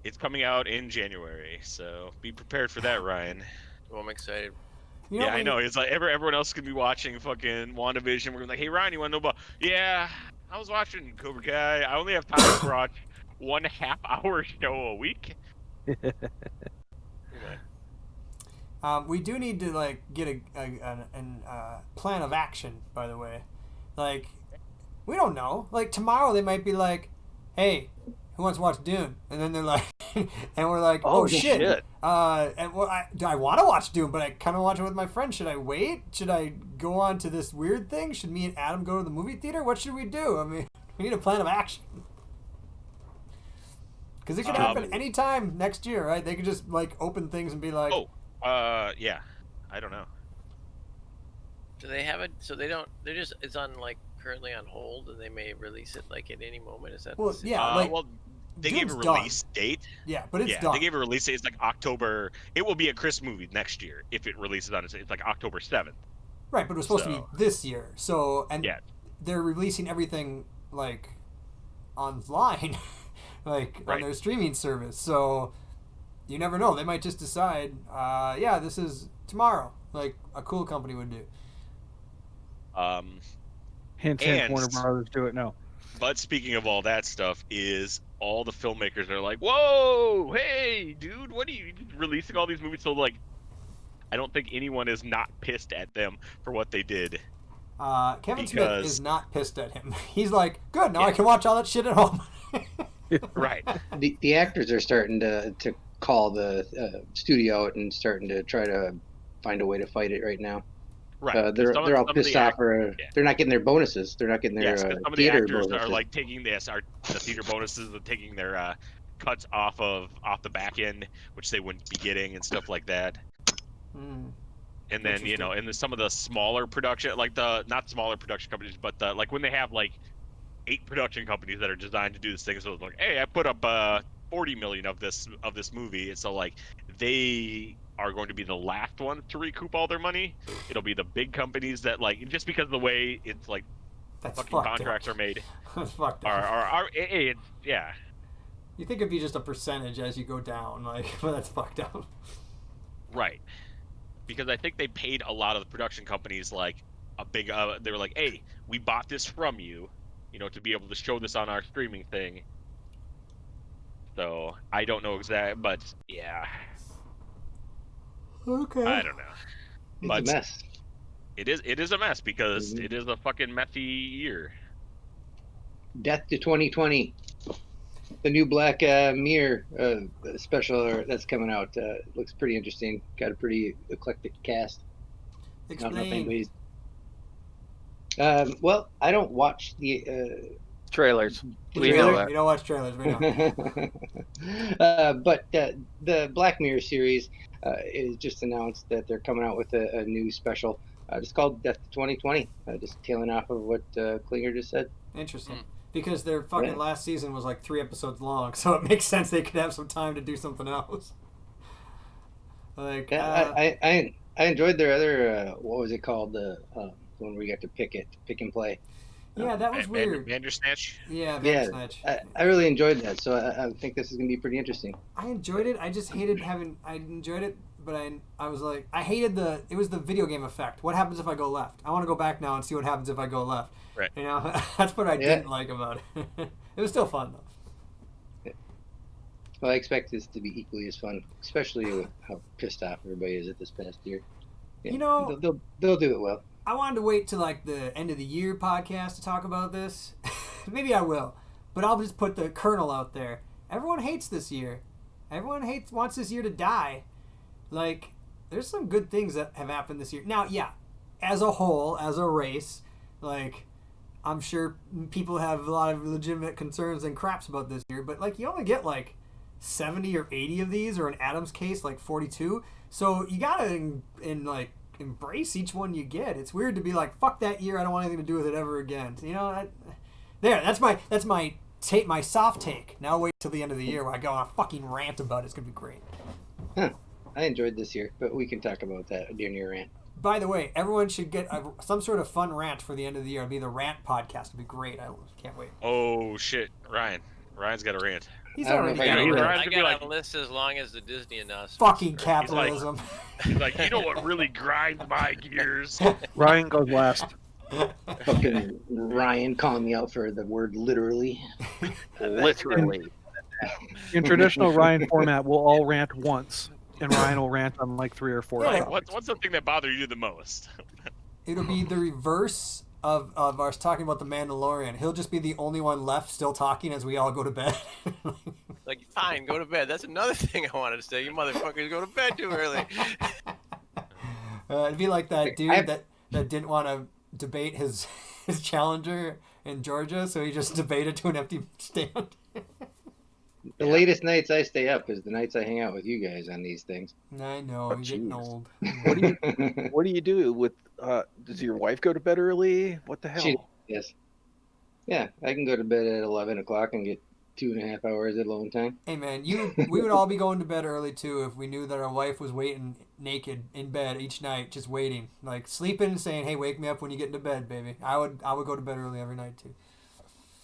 it's coming out in January. So be prepared for that, Ryan. Well, I'm excited. I know. It's like everyone else could be watching fucking WandaVision. We're like, hey Ryan, you want to know about? Yeah, I was watching Cobra Kai. I only have time to watch 1.5 hour show a week. We do need to like get a plan of action. By the way, like we don't know. Like tomorrow they might be like, "Hey, who wants to watch Dune?" And then they're like, and we're like, "Oh shit!" And I want to watch Dune, but I kind of watch it with my friend. Should I wait? Should I go on to this weird thing? Should me and Adam go to the movie theater? What should we do? I mean, we need a plan of action. Because it could happen anytime next year, right? They could just like open things and be like, yeah, I don't know. Do they have it? So they don't. They're just. It's on like currently on hold, and they may release it like at any moment. Is that? Well, yeah. They gave a release date. Yeah, but it's done. They gave a release date. It's like October. It will be a Christmas movie next year if it releases on. It's like October 7th. Right, but it was supposed to be this year. So they're releasing everything like online, like on their streaming service. So. You never know. They might just decide, this is tomorrow, like a cool company would do. Hint, Warner Brothers do it now. But speaking of all that stuff, is all the filmmakers are like, whoa, hey, dude, what are you releasing all these movies? So, like, I don't think anyone is not pissed at them for what they did. Kevin Smith is not pissed at him. He's like, good, now I can watch all that shit at home. Right. The actors are starting to call the studio out and starting to try to find a way to fight it right now. Right. 'Cause They're all pissed off, or yeah. they're not getting their bonuses. They're not getting their Yes, because some of the theater actors bonuses. are like taking the theater bonuses and taking their cuts off the back end, which they wouldn't be getting and stuff like that. Hmm. And then and some of the smaller production, like not smaller production companies, but like when they have like 8 production companies that are designed to do this thing, so it's like, hey, I put up 40 million of this movie, and so like they are going to be the last ones to recoup all their money. It'll be the big companies that, like, just because of the way it's like That's fucking fucked contracts up. are made. That's fucked up. It's yeah. You think it'd be just a percentage as you go down, like, but that's fucked up. Right. Because I think they paid a lot of the production companies like a big. They were like, "Hey, we bought this from you, to be able to show this on our streaming thing." So I don't know exactly, but yeah, Okay. I don't know. It's But a mess. It is a mess because it is a fucking messy year. Death to 2020. The new Black Mirror special that's coming out looks pretty interesting. Got a pretty eclectic cast. I don't know if Explain. anybody's. Well, I don't watch the Trailers. We don't watch trailers. We know. but the Black Mirror series is just announced that they're coming out with a new special. It's called Death to 2020. Just tailing off of what Klinger just said. Interesting. Because their fucking last season was like 3 episodes long, so it makes sense they could have some time to do something else. Like, I enjoyed their other what was it called, when we got to pick and play. Yeah, that was weird. Bandersnatch. Yeah, Bandersnatch. I really enjoyed that, so I think this is gonna be pretty interesting. I enjoyed it. I just hated I enjoyed it, but I was like, I hated it was the video game effect. What happens if I go left? I want to go back now and see what happens if I go left. Right. That's what I didn't like about it. It was still fun though. Well, I expect this to be equally as fun, especially with how pissed off everybody is at this past year. Yeah, they'll do it well. I wanted to wait till like the end of the year podcast to talk about this. Maybe I will, but I'll just put the kernel out there. Everyone hates this year. Everyone wants this year to die. Like, there's some good things that have happened this year. Now, yeah, as a whole, as a race, like, I'm sure people have a lot of legitimate concerns and craps about this year, but like, you only get like 70 or 80 of these, or in Adam's case, like 42. So you gotta embrace each one you get. It's weird to be like, fuck that year, I don't want anything to do with it ever again. That's my soft take. Now wait till the end of the year where I go on a fucking rant about it. It's gonna be great. I enjoyed this year, but we can talk about that during your rant. By the way, everyone should get some sort of fun rant for the end of the year. It'll be the rant podcast. It'll be great. I can't wait. Oh shit, Ryan's got a rant. He's already got a rant. I got a list as long as the Disney announcement. Fucking capitalism. He's like, you know what really grinds my gears? Ryan goes last. Fucking Ryan calling me out for the word literally. Literally. In traditional Ryan format, we'll all rant once, and Ryan will rant on like 3 or 4. Yeah. topics. What's the thing that bothers you the most? It'll be the reverse of us talking about the Mandalorian. He'll just be the only one left still talking as we all go to bed. Like, fine, go to bed. That's another thing I wanted to say. You motherfuckers go to bed too early. It'd be like that dude that didn't want to debate his challenger in Georgia, so he just debated to an empty stand. The latest nights I stay up is the nights I hang out with you guys on these things. I know, you're getting old. What do you do with? Does your wife go to bed early? What the hell? Yes. Yeah, I can go to bed at 11 o'clock and get 2.5 hours of alone time. Hey man, we would all be going to bed early too if we knew that our wife was waiting naked in bed each night, just waiting, like sleeping and saying, "Hey, wake me up when you get into bed, baby." I would go to bed early every night too.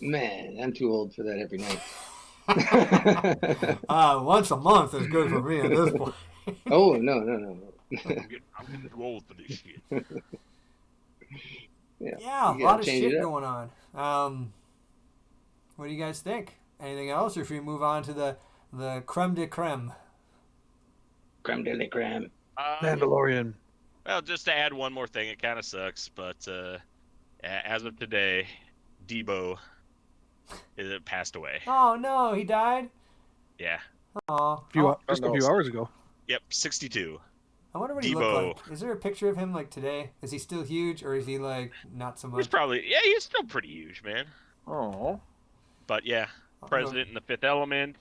Man, I'm too old for that every night. Once a month is good for me at this point. Oh no. I'm getting too old for this shit. Yeah, a lot of shit going on. What do you guys think? Anything else, or should we move on to the creme de creme? Creme de la creme. Mandalorian. Well, just to add one more thing, it kind of sucks, but as of today, Debo passed away. Oh no, he died? Yeah. Aw. Just a few hours ago. Yep, 62. I wonder what he Debo. looked like. Is there a picture of him like today? Is he still huge or is he like not so He's much? he's still pretty huge, man. Oh. But yeah, President in the Fifth Element.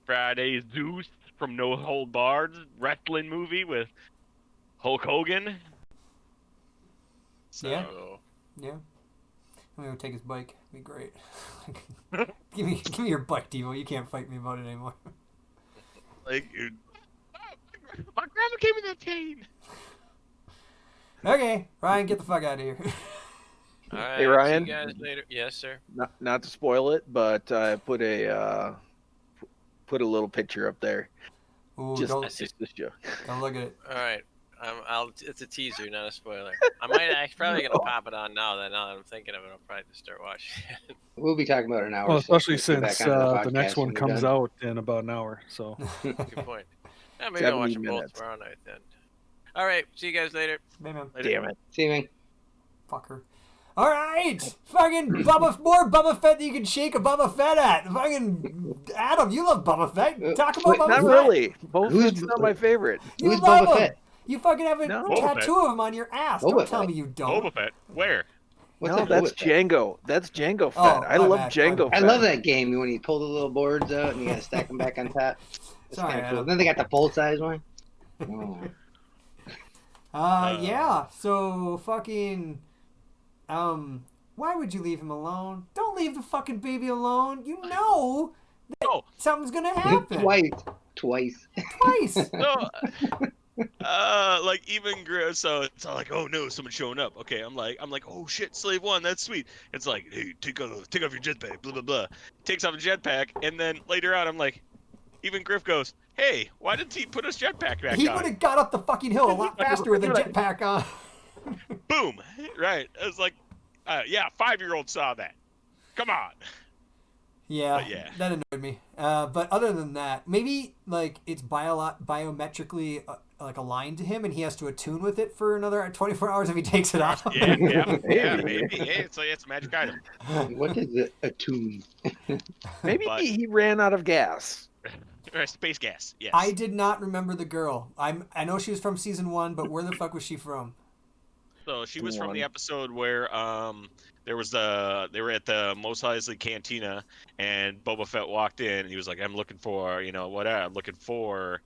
Friday Zeus from No Hold Barred wrestling movie with Hulk Hogan. So, Yeah. Yeah. I'm gonna take his bike. It'd be great. give me your bike, Devo. You can't fight me about it anymore. Like, my grandma gave me that cane. Okay, Ryan, get the fuck out of here. All right. Hey, Ryan. See you guys later. Yes, sir. Not to spoil it, but I put a little picture up there. Ooh, Just don't to show. look at it. All right. It's a teaser, not a spoiler. I'm probably gonna pop it on now that I'm thinking of it. I'll probably just start watching it. We'll be talking about an hour. Well, so especially we'll get back since onto the next podcast one when we're comes done. out in about an hour. So Good point. Yeah, maybe I'll watch 70 them both minutes. tomorrow night then. All right. See you guys later. Man, Damn it. See you, man. fucker. All right, fucking more Bubba Fett than you can shake a Bubba Fett at. Fucking Adam, you love Bubba Fett. Talk about Wait, Bubba Not Fett. really. Both Who's- Fett's not my favorite. You Who's love Boba him. Fett? You fucking have a No. Boba tattoo of him on your ass. Boba Don't tell Fett. me you don't. Boba Fett. Where? What's No, up, that's Boba Fett? Django. That's Django Fett. Oh, I my love bad. Django I Fett. love that game when you pull the little boards out and you gotta stack them back on top. It's Sorry, kind of cool. Adam. Then they got the full size one. Oh. Yeah. So fucking, why would you leave him alone? Don't leave the fucking baby alone. You know No, something's gonna happen. Twice. Twice. no. Like even so it's all like, oh no, someone's showing up. Okay, I'm like, oh shit, slave one, that's sweet. It's like, hey, take off your jetpack, blah blah blah. Takes off a jetpack, and then later on, I'm like, even Griff goes, hey, why didn't he put his jetpack back He on? would have got up the fucking hill a lot faster with a jetpack on. Boom, right? It was like, yeah, 5-year-old saw that. Come on. Yeah, But yeah. that annoyed me. But other than that, maybe like it's biometrically like aligned to him, and he has to attune with it for another 24 hours if he takes it off. Yeah, Maybe. maybe. Hey, it's a magic item. What is a tune? Maybe But- he ran out of gas. Space gas. Yes. I did not remember the girl. I know she was from season 1, but where the fuck was she from? So she was from One. the episode where they were at the Mos Eisley Cantina, and Boba Fett walked in, and he was like, I'm looking for, I'm looking for,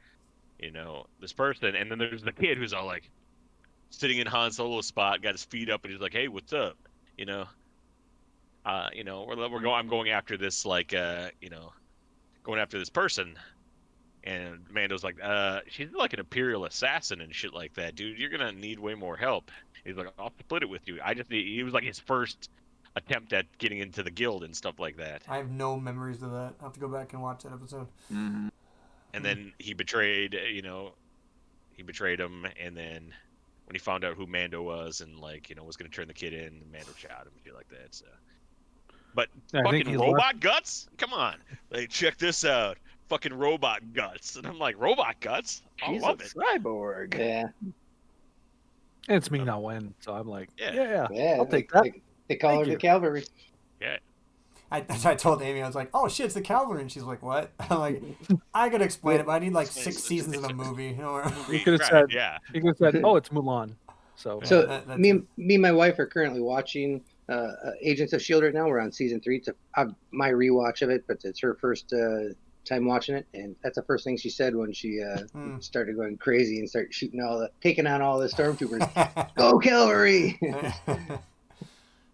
this person. And then there's the kid who's all like sitting in Han Solo's spot, got his feet up, and he's like, hey, what's up? I'm going after this, going after this person. And Mando's like, she's like an Imperial assassin and shit like that, dude. You're gonna need way more help. He's like, I'll split it with you. He was like his first attempt at getting into the guild and stuff like that. I have no memories of that. I'll have to go back and watch that episode. Mm-hmm. And then he betrayed him. And then when he found out who Mando was and was gonna turn the kid in, Mando shot him and shit like that. So, but I think fucking he's robot guts? Come on, like check this out. Fucking robot guts. And I'm like, robot guts? I She's a love it. cyborg. Yeah. it's me now when, so I'm like, Yeah. Yeah. I'll take that. They call Thank her you. the cavalry. I told Amy, I was like, oh shit, it's the cavalry. And she's like, what? I'm like, I could explain it, but I need like 6 seasons of the movie. You could have Right, said, yeah. you could have said, oh, it's Mulan. So So that's me and my wife are currently watching Agents of S.H.I.E.L.D. right now. We're on season 3. It's my rewatch of it, but it's her first time watching it, and that's the first thing she said when she started going crazy and started taking on all the stormtroopers. Go cavalry!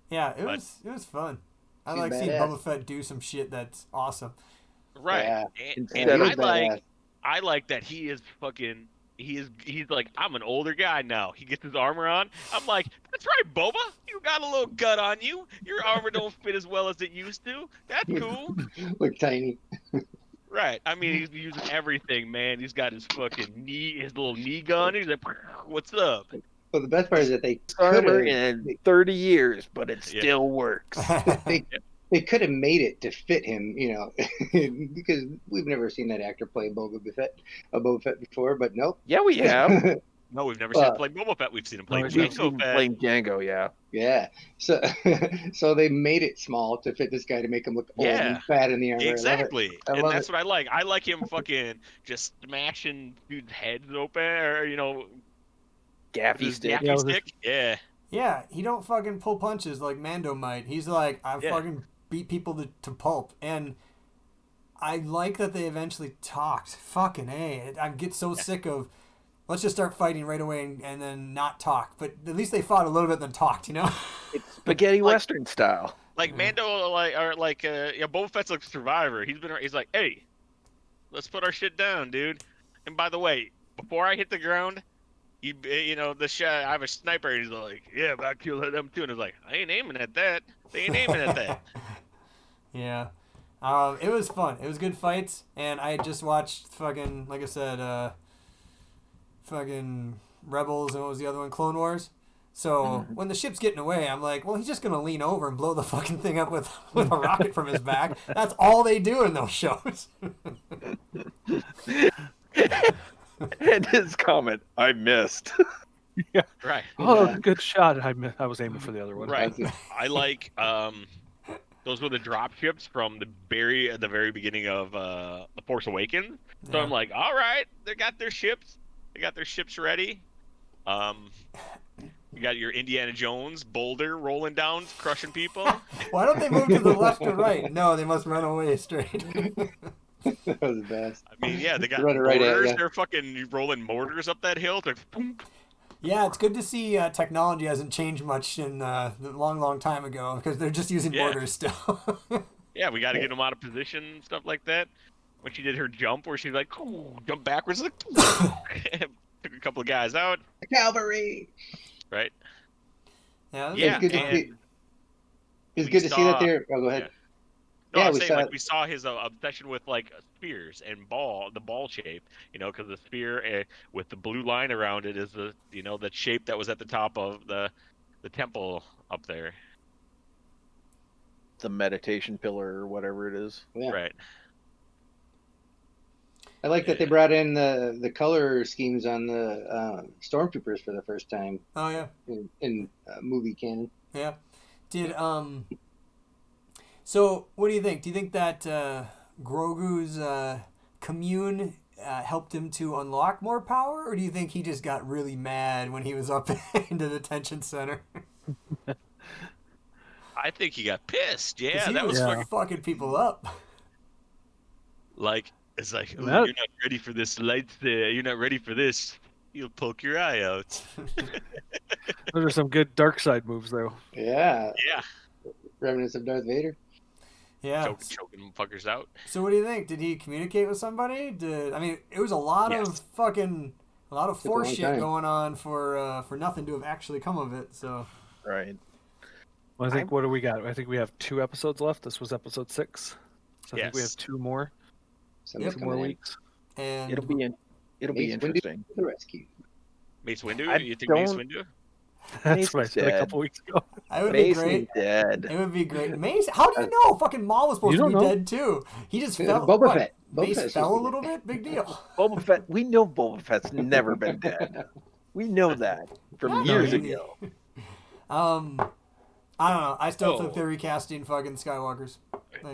Yeah, it was fun. I She's like seeing badass. Boba Fett do some shit that's awesome. Right. Yeah. And Yeah, he was I like that he is fucking he's like, I'm an older guy now. He gets his armor on. I'm like, that's right, Boba. You got a little gut on you. Your armor don't fit as well as it used to. That's cool. Look tiny. Right. I mean, he's using everything, man. He's got his fucking his little knee gun. He's like, what's up? Well, the best part is that they Armor could in 30 years, but it still works. they could have made it to fit him, because we've never seen that actor play Boba Fett before. But nope. Yeah, we have. No, we've never seen him play Boba Fett. We've seen him play No, We've Jango seen Fett. playing Django, yeah. Yeah. So they made it small to fit this guy to make him look old Yeah, and fat in the armor. exactly. I And love that's it. what I like. I like him fucking just smashing dudes' heads open, or Gaffy his stick. gaffy Yeah, stick. Yeah. Yeah, he don't fucking pull punches like Mando might. He's like, I Yeah. fucking beat people to pulp. And I like that they eventually talked. Fucking A. I get so sick of, let's just start fighting right away and then not talk. But at least they fought a little bit and then talked, you know? It's spaghetti Like- western style. Like Mando, Boba Fett's like a survivor. He's like, hey, let's put our shit down, dude. And by the way, before I hit the ground, I have a sniper. And he's like, yeah, but I killed them too. And it's like, I ain't aiming at that. They ain't aiming at that. Yeah. It was fun. It was good fights. And I had just watched fucking, like I said, fucking Rebels and what was the other one? Clone Wars. So when the ship's getting away, I'm like, well, he's just going to lean over and blow the fucking thing up with a rocket from his back. That's all they do in those shows. And his comment, I missed. Right. Oh, Yeah. good shot. I was aiming for the other one. Right. I like those were the drop ships from the very beginning of The Force Awakens. So Yeah. I'm like, all right, they got their ships. They got their ships ready. You got your Indiana Jones boulder rolling down, crushing people. Why don't they move to the left or right? No, they must run away straight. That was the best. I mean, yeah, they got Run it right at mortars. ya. They're fucking rolling mortars up that hill. They're boom. Yeah, it's good to see technology hasn't changed much in the long time ago because they're just using Yeah. mortars still. Yeah, we got to get them out of position and stuff like that. When she did her jump, where she's like, jump backwards, like, took a couple of guys out, The cavalry. right? Yeah, Yeah, good to and see. It's we good to see that saw- there. Oh, go ahead. No, Yeah, I'm we saying saw like it. we saw his obsession with like spears and the ball shape, because the spear with the blue line around it is the that shape that was at the top of the temple up there, The meditation pillar or whatever it is. Yeah. right? I like that they brought in the color schemes on the stormtroopers for the first time Oh yeah, in movie canon. yeah. Did So what do you think? Do you think that Grogu's commune helped him to unlock more power, or do you think he just got really mad when he was up in the detention center? I think he got pissed. 'Cause Yeah, he that was Yeah. fucking people up. like it's like, "Ooh, That- you're not ready for this lights there. You're not ready for this. You'll poke your eye out." Those are some good dark side moves, though. Yeah, Yeah, remnants of Darth Vader. Yeah. choking fuckers out. So what do you think? Did he communicate with somebody? It was a lot of Yes. a lot of Took a force long shit time. going on for nothing to have actually come of it. So Right. Well, I think what do we got? I think we have 2 episodes left. This was episode 6. So I think we have Yes. 2 more. Somebody's 2 more coming in. weeks. and It'll be Mace Windu interesting. to the rescue. Mace Windu? I You think Mace don't- Windu? That's what I Mace said a dead. couple weeks ago. it would be Mason great. dead. It would be great. Mace, how do you know? Fucking Maul was supposed You to be don't know. dead too. He just Yeah, fell. Boba what? Fett. Boba Mace Fett's fell a supposed to little be bit. Big deal. Boba Fett. We know Boba Fett's never been dead. We know that from Not years really. ago. I don't know. I still think Oh. they're recasting fucking Skywalkers.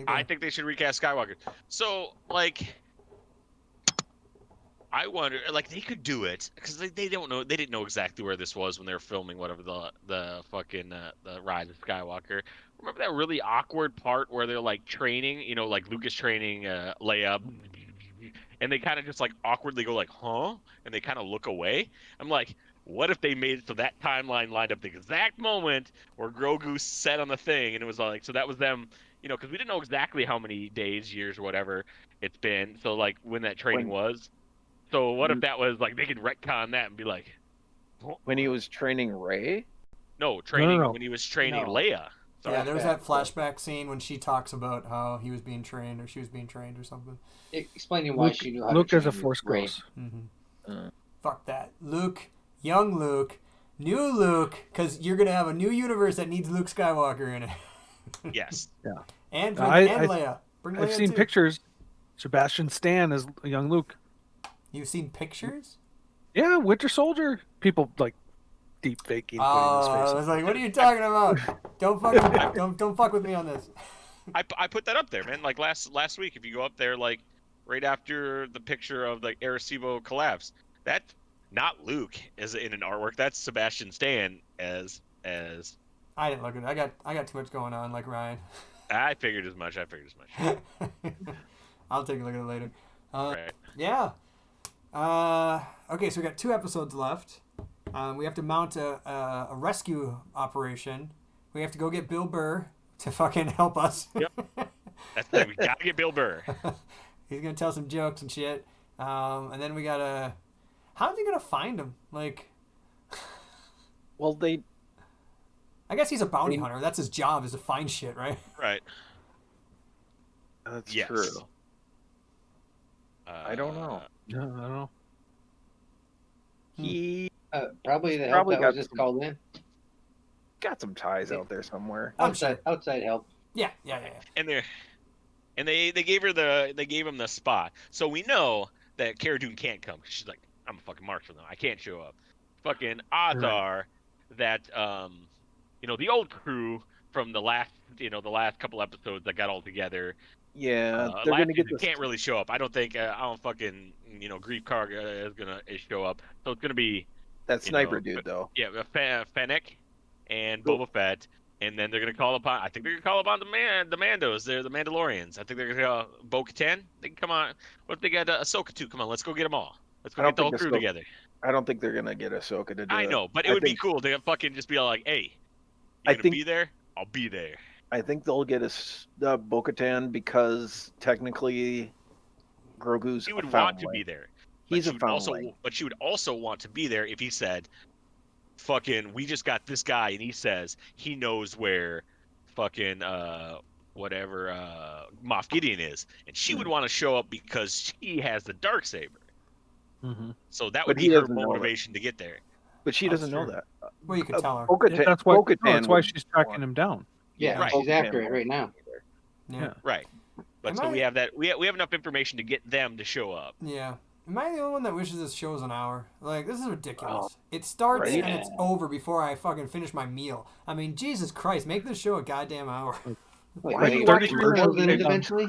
I think they should recast Skywalker. So, like, I wonder, like, they could do it because they don't know. They didn't know exactly where this was when they were filming whatever the fucking the Rise of Skywalker. Remember that really awkward part where they're like training, like Lucas training Leia, and they kind of just like awkwardly go like, huh, and they kind of look away. I'm like, what if they made it so that timeline lined up the exact moment where Grogu set on the thing, and it was like, so that was them, because we didn't know exactly how many days, years, or whatever it's been. So like when that training was. So what if that was like they could retcon that and be like, When he was training Rey. no, training No. when he was training No. Leia. Yeah, there was Flashback. that flashback scene when she talks about how he was being trained or she was being trained or something. Explaining why Luke, she knew how Luke to as a train force Rey. ghost. Fuck that. Luke, young Luke, new Luke, because you're going to have a new universe that needs Luke Skywalker in it. Yes. and I- Leia. Bring I've Leia seen too. pictures. Sebastian Stan as young Luke. You've seen pictures? Yeah, Winter Soldier. People like deep faking putting his I face. was like, what are you talking about? Don't fuck don't fuck with me on this. I put that up there, man. Like last week, if you go up there, like right after the picture of the Arecibo collapse, that's not Luke as in an artwork. That's Sebastian Stan as. I didn't look at it. I got too much going on, like Ryan. I figured as much. I'll take a look at it later. Right. Yeah. Okay, so we got 2 episodes left. We have to mount a rescue operation. We have to go get Bill Burr to fucking help us. Yep. That's it. We gotta get Bill Burr. He's gonna tell some jokes and shit. And then we gotta. How's he gonna find him? Like, Well, they I guess he's a bounty hunter. That's his job, is to find shit, right? Right. that's Yes. true. I don't know. No, I don't know. He Probably the help Probably that got was just some- called in. got some ties out there somewhere. Outside help. Yeah. And they gave him the spot. So we know that Cara Dune can't come because she's like, I'm a fucking marksman though. I can't show up. Fucking odds are that the old crew from the last couple episodes that got all together. Yeah, they're last gonna get season this. can't really show up. I don't think fucking Grief Karga is gonna show up. So it's gonna be That sniper dude though. yeah, Fennec and Boba Fett, and then they're gonna call upon. I think they're gonna call upon the Mandos. They're the Mandalorians. I think they're gonna call Bo-Katan. They can come on. What if they got Ahsoka too? Come on, let's go get them all. Let's go I don't get the whole think crew Ahsoka- together. I don't think they're gonna get Ahsoka to do it. I know, but it I would be think- cool to fucking just be all like, "Hey, I you gonna think- be there? I'll be there." I think they'll get Bo-Katan because technically Grogu's She would a want to foundling. be there. He's she a would also, foundling. but she would also want to be there if he said, "Fucking, we just got this guy," and he says he knows where, fucking, whatever, Moff Gideon is, and she would want to show up because she has the darksaber. Mm-hmm. So that But would he be her doesn't know that. motivation to get there. But she That's doesn't know true. that. Well, you could tell her. Bo-Katan, That's why. Bo-Katan That's why would she's tracking want- him down. Yeah, Right. she's after it Bo-Katan right now. won't be there. Yeah. Right. But Am so I- we have that. We have enough information to get them to show up. Yeah. Am I the only one that wishes this show's an hour? Like, this is ridiculous. It starts right. and it's over before I fucking finish my meal. I mean, Jesus Christ, make this show a goddamn hour. Like, Why are do you you watch watch commercials in it commercials? eventually?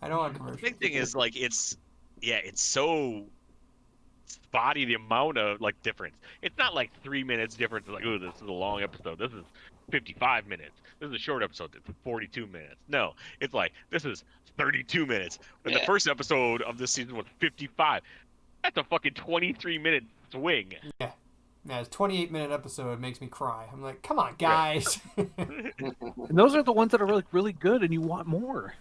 I don't want The commercials. big thing is like it's so spotty the amount of like difference. It's not like 3 minutes difference. It's like, oh, this is a long episode. This is 55 minutes. This is a short episode. It's 42 minutes. No, it's like this is 32 minutes. And the Yeah. first episode of this season was 55. That's a fucking 23-minute swing. Yeah, it's 28-minute episode. It makes me cry. I'm like, come on, guys. And those are the ones that are really, really good, and you want more.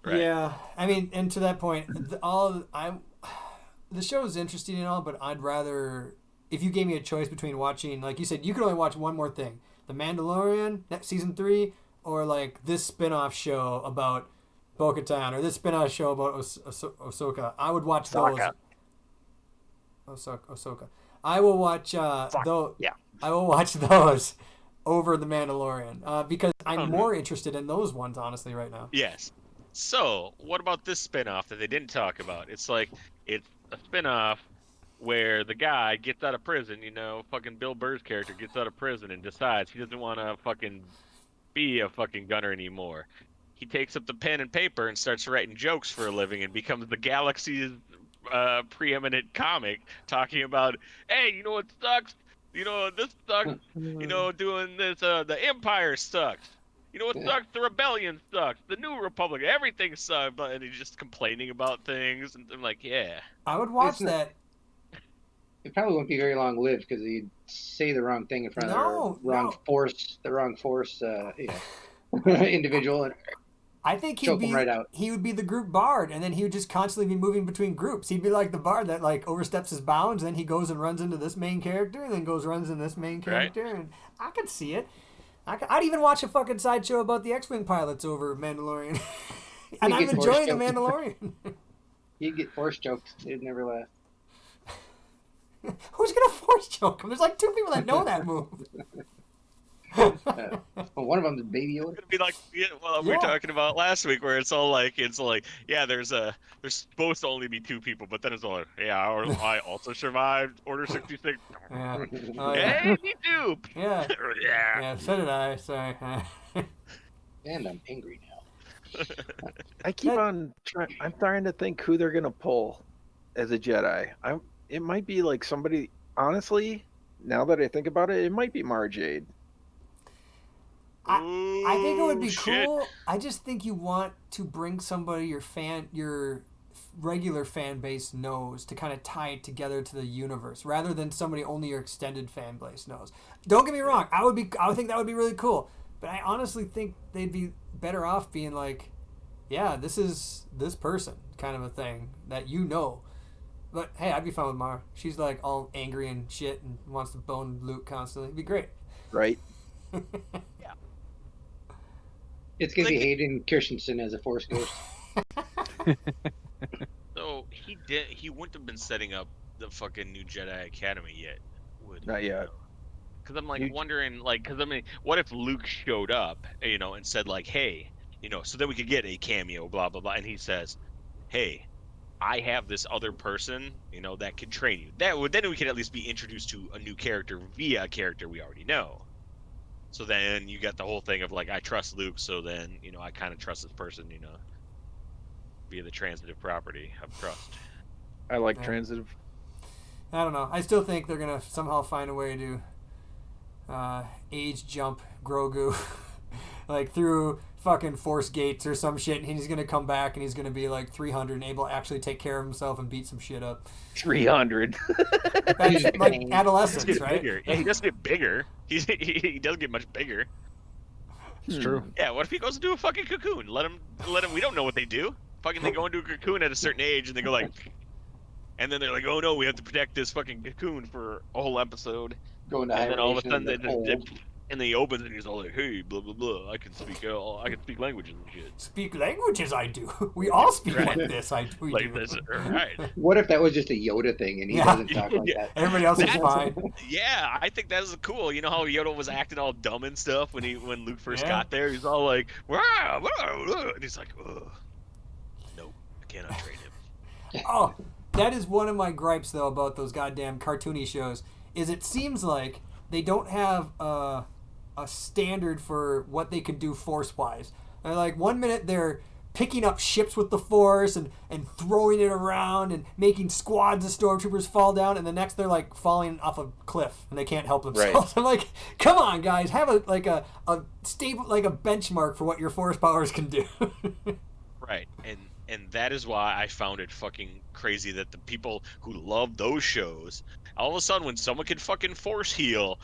Right. Yeah, I mean, and to that point, the show is interesting and all, but I'd rather, if you gave me a choice between watching, like you said, you could only watch one more thing, The Mandalorian, season 3, or like this spin-off show about Bo-Katan, or this spin-off show about Ahsoka. I would watch those. Ahsoka. I will watch those. Yeah. I will watch those over The Mandalorian because I'm Oh, more interested in those ones, honestly, right now. Yes. So, what about this spin-off that they didn't talk about? It's like it's a spin-off where the guy gets out of prison, fucking Bill Burr's character gets out of prison and decides he doesn't want to fucking be a fucking gunner anymore. He takes up the pen and paper and starts writing jokes for a living and becomes the galaxy's preeminent comic, talking about, hey, you know what sucks? This sucks. Doing this, the Empire sucks. You know what sucks? The Rebellion sucks. The New Republic, everything sucks. And he's just complaining about things, and I'm like, yeah. I would watch It's not- that. It probably won't be very long lived because he'd say the wrong thing in front of No, the wrong force, individual, and I think Choke him right out. he would be the group bard, and then he would just constantly be moving between groups. He'd be like the bard that like oversteps his bounds, then he goes and runs into this main character, and then runs into this main character, and I could see it. I'd even watch a fucking sideshow about the X-wing pilots over Mandalorian, and You I'm get enjoying the force jokes. Mandalorian. he'd get force jokes. It'd never last. Who's gonna force choke him? There's like 2 people that know that move. Well, one of them's Baby Yoda. It's gonna be like we were talking about last week, where it's like yeah, there's supposed to only be 2 people, but then it's all like, yeah, I also survived Order 66. Yeah. Oh, yeah. Hey, me too. Yeah. Yeah. Yeah, so did I. Sorry. And I'm angry now. I keep on trying. I'm trying to think who they're gonna pull as a Jedi. It might be like somebody. Honestly, now that I think about it, it might be Mara Jade. I think it would be Shit. cool. I just think you want to bring somebody your regular fan base knows to kind of tie it together to the universe, rather than somebody only your extended fan base knows. Don't get me wrong. I would think that would be really cool. But I honestly think they'd be better off being like, yeah, this is this person kind of a thing that you know. But hey, I'd be fine with Mara. She's like all angry and shit and wants to bone Luke constantly. It'd be great. Right. It's gonna be Hayden Christensen as a Force Ghost. So he wouldn't have been setting up the fucking new Jedi Academy yet, would he? Not yet. Because I'm like wondering, like, because I mean, what if Luke showed up, and said like, hey, so then we could get a cameo, blah blah blah, and he says, hey, I have this other person, that can train you. Then we could at least be introduced to a new character via a character we already know. So then you got the whole thing of like, I trust Luke, so then I kind of trust this person, via the transitive property of trust. I like Yeah. transitive. I don't know. I still think they're gonna somehow find a way to age jump Grogu, like through fucking Force gates or some shit, and he's gonna come back and he's gonna be like 300 and able to actually take care of himself and beat some shit up. 300. That's like He adolescence, gets right? bigger. Yeah, he doesn't get bigger. He doesn't get much bigger. It's true. Yeah, what if he goes into a fucking cocoon? Let him. We don't know what they do. Fucking, they go into a cocoon at a certain age, and they go like, and then they're like, oh no, we have to protect this fucking cocoon for a whole episode. Going to And then all of a hibernation sudden, in the cold. and then he opens and he's all like, hey, blah blah blah, I can speak languages and shit. Speak languages, I do. We all speak Right. like this. We Like do. this, right? What if that was just a Yoda thing and he Yeah. doesn't talk like Yeah. that? Everybody else is fine. Yeah, I think that is cool. You know how Yoda was acting all dumb and stuff when Luke first Yeah. got there? He's all like, wah, wah, wah, and he's like, ugh, nope, I cannot train him. Oh, that is one of my gripes though about those goddamn cartoony shows. Is it seems like they don't have a standard for what they can do force-wise. They're like, one minute they're picking up ships with the force and throwing it around and making squads of stormtroopers fall down, and the next they're like falling off a cliff and they can't help themselves. I'm like, come on guys, have a stable, like a benchmark for what your force powers can do. Right, and that is why I found it fucking crazy that the people who love those shows, all of a sudden when someone can fucking force heal,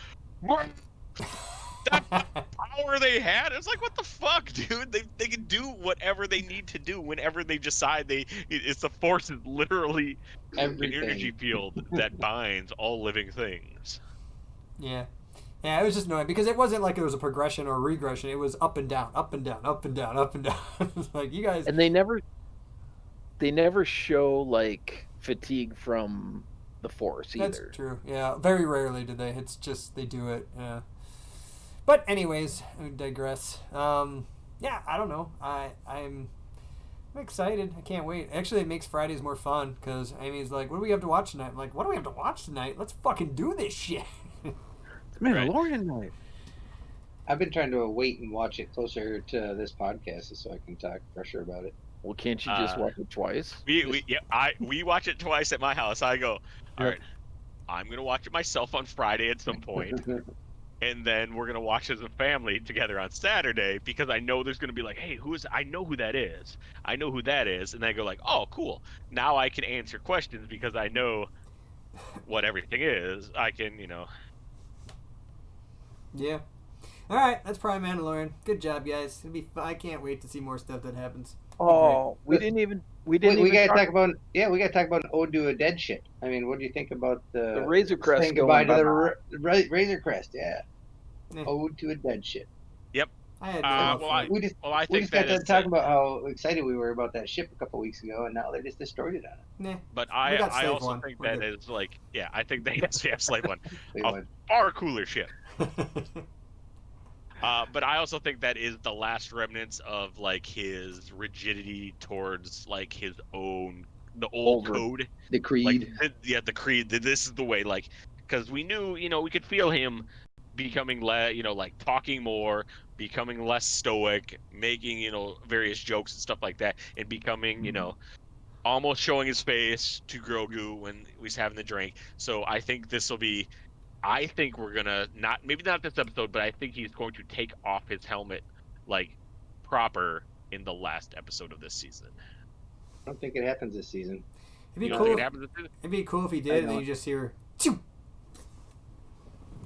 that power they had, it's like, what the fuck, dude? They can do whatever they need to do whenever they decide it's the force is literally an Everything. energy field that binds all living things. Yeah, it was just annoying because it wasn't like it was a progression or regression. It was up and down, up and down, up and down, up and down. It's like, you guys. And they never show like fatigue from the Force either. That's true. Yeah, very rarely do they. It's just they do it. Yeah. But anyways, I digress. Yeah, I don't know. I'm excited. I can't wait. Actually, it makes Fridays more fun because Amy's like, "What do we have to watch tonight?" I'm like, "What do we have to watch tonight? Let's fucking do this shit." It's Mandalorian night. I've been trying to wait and watch it closer to this podcast so I can talk fresher about it. Well, can't you just watch it twice? We watch it twice at my house. I go, all Yep. right, I'm gonna watch it myself on Friday at some point. And then we're gonna watch it as a family together on Saturday because I know there's gonna be like, hey, I know who that is. I know who that is, and I go like, oh, cool. Now I can answer questions because I know what everything is. I can, Yeah. All right, that's probably Mandalorian. Good job, guys. I can't wait to see more stuff that happens. Oh, we didn't even we gotta talk about an ode to a dead shit. I mean, what do you think about the Razor Crest saying going goodbye to bye-bye? the Razor Crest? Yeah, Eh. ode to a dead shit. I had no love well, for it. We just I we think just got that done is. talking about how excited we were about that ship a couple weeks ago, and now they just destroyed it on it. Nah. But We I got Slave also One. think We're that good. is like, yeah, I think they have Slave One. They Oh. went, Far cooler ship. But I also think that is the last remnants of like his rigidity towards like his own the old code. The Like creed. the creed. This is the way. Like because we knew we could feel him becoming like talking more, becoming less stoic, making various jokes and stuff like that, and becoming almost showing his face to Grogu when he's having the drink. So I think this will be. I think we're gonna maybe not this episode, but I think he's going to take off his helmet like proper in the last episode of this season. I don't think it happens this season. It'd be You don't cool. think it happens this season? It'd be cool if he I did, and then don't. you just hear. Choo!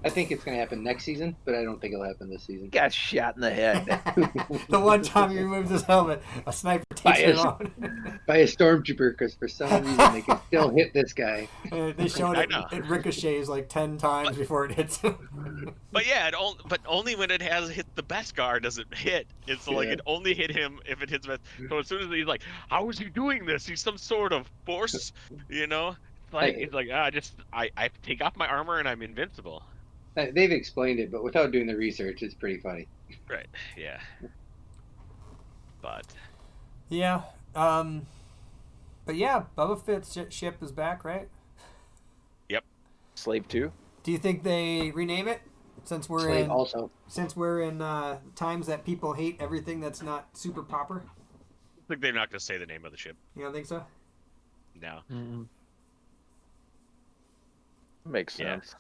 I think it's going to happen next season, but I don't think it'll happen this season. Got shot in the head. The one time he removes his helmet, a sniper takes him out. By a stormtrooper, because for some reason they can still hit this guy. They showed I it. know. It ricochets like 10 times before it hits him. But yeah, but only when it has hit the Beskar does it hit. It's like Yeah. it only hit him if it hits Beskar. So as soon as he's like, how is he doing this? He's some sort of force, Like it's like I take off my armor and I'm invincible. They've explained it, but without doing the research, it's pretty funny. Right. Yeah. But Yeah. But yeah, Boba Fett's ship is back, right? Slave 2. Do you think they rename it since we're Slave in also. times that people hate everything that's not super proper? I think they're not gonna say the name of the ship. You don't think so? No. Makes Yeah. sense.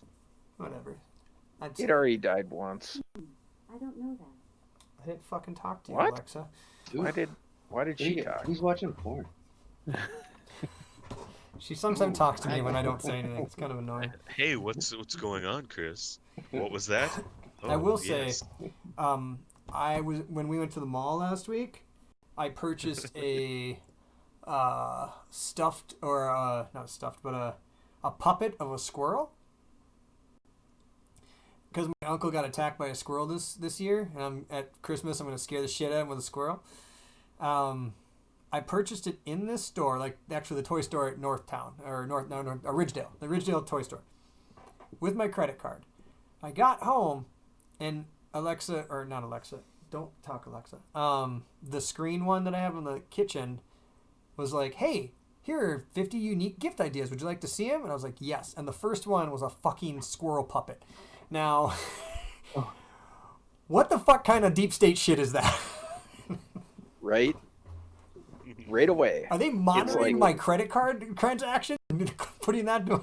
Whatever. It already died once. I don't know that. I didn't fucking talk to you, What? Alexa. Why did she talk? Who's watching porn? She sometimes talks to me when I don't say anything. It's kind of annoying. Hey, what's going on, Chris? What was that? I will yes. say, when we went to the mall last week, I purchased a stuffed or not stuffed, but a puppet of a squirrel. Because my uncle got attacked by a squirrel this year, and at Christmas I'm gonna scare the shit out of him with a squirrel. I purchased it in this store, like actually the toy store at Northtown or Ridgedale, the Ridgedale toy store, with my credit card. I got home, and Alexa, or not Alexa, don't talk Alexa. The screen one that I have in the kitchen was like, "Hey, here are 50 unique gift ideas. Would you like to see them?" And I was like, "Yes." And the first one was a fucking squirrel puppet. Now, what the fuck kind of deep state shit is that? Right? Right away. Are they monitoring like- my credit card transaction and putting that to...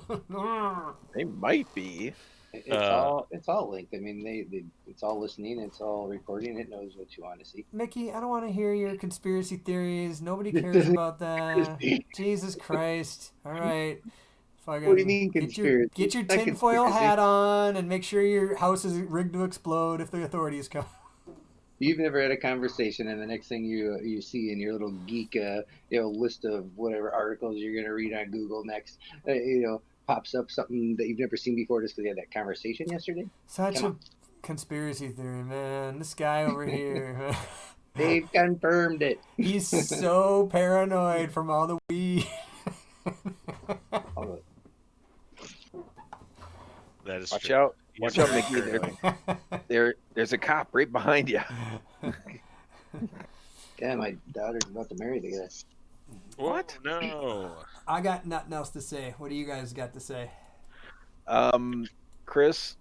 They might be. It's all linked. I mean, it's all listening. It's all recording. It knows what you want to see. Mickey, I don't want to hear your conspiracy theories. Nobody cares about that. Jesus Christ. All right. Fucking, What do you mean conspiracy? Get your It's not tinfoil conspiracy. hat on and make sure your house is rigged to explode if the authorities come. You've never had a conversation, and the next thing you see in your little geek, list of whatever articles you're going to read on Google next, pops up something that you've never seen before just because you had that conversation yesterday. Such Come a on. conspiracy theory, man. This guy over here. They've confirmed it. He's so paranoid from all the weed. All That is Watch true. out. He Watch is out, Mickey. There's a cop right behind you. Yeah, my daughter's about to marry the guy. What? No. I got nothing else to say. What do you guys got to say? Chris,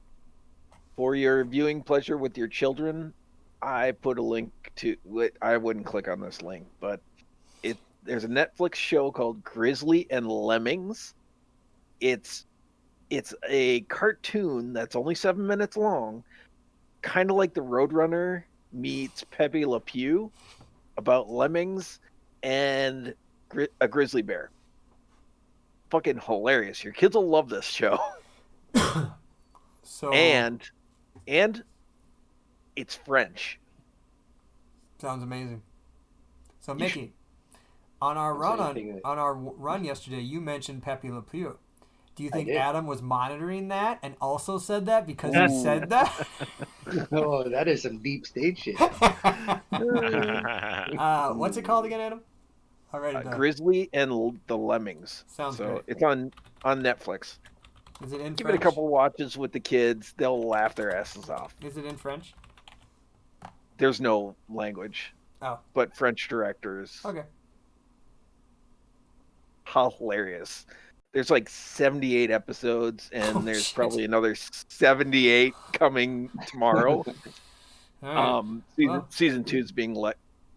for your viewing pleasure with your children, I put a link to. I wouldn't click on this link, but there's a Netflix show called Grizzly and Lemmings. It's a cartoon that's only 7 minutes long, kind of like the Roadrunner meets Pepe Le Pew, about lemmings and a grizzly bear. Fucking hilarious. Your kids will love this show. So And it's French. sounds amazing. So Mickey, on our run yesterday, you mentioned Pepe Le Pew. Do you think did. Adam was monitoring that and also said that because he said that? Oh, that is some deep state shit. What's it called again, Adam? I'll write it down. Grizzly and the Lemmings. Sounds so great. it's on Netflix. Is it in Give French? it a couple watches with the kids. They'll laugh their asses off. Is it in French? there's no language. Oh. But French directors. Okay. Hilarious. There's like 78 episodes, and Oh, there's shit. probably another 78 coming tomorrow. All right. Season 2 is being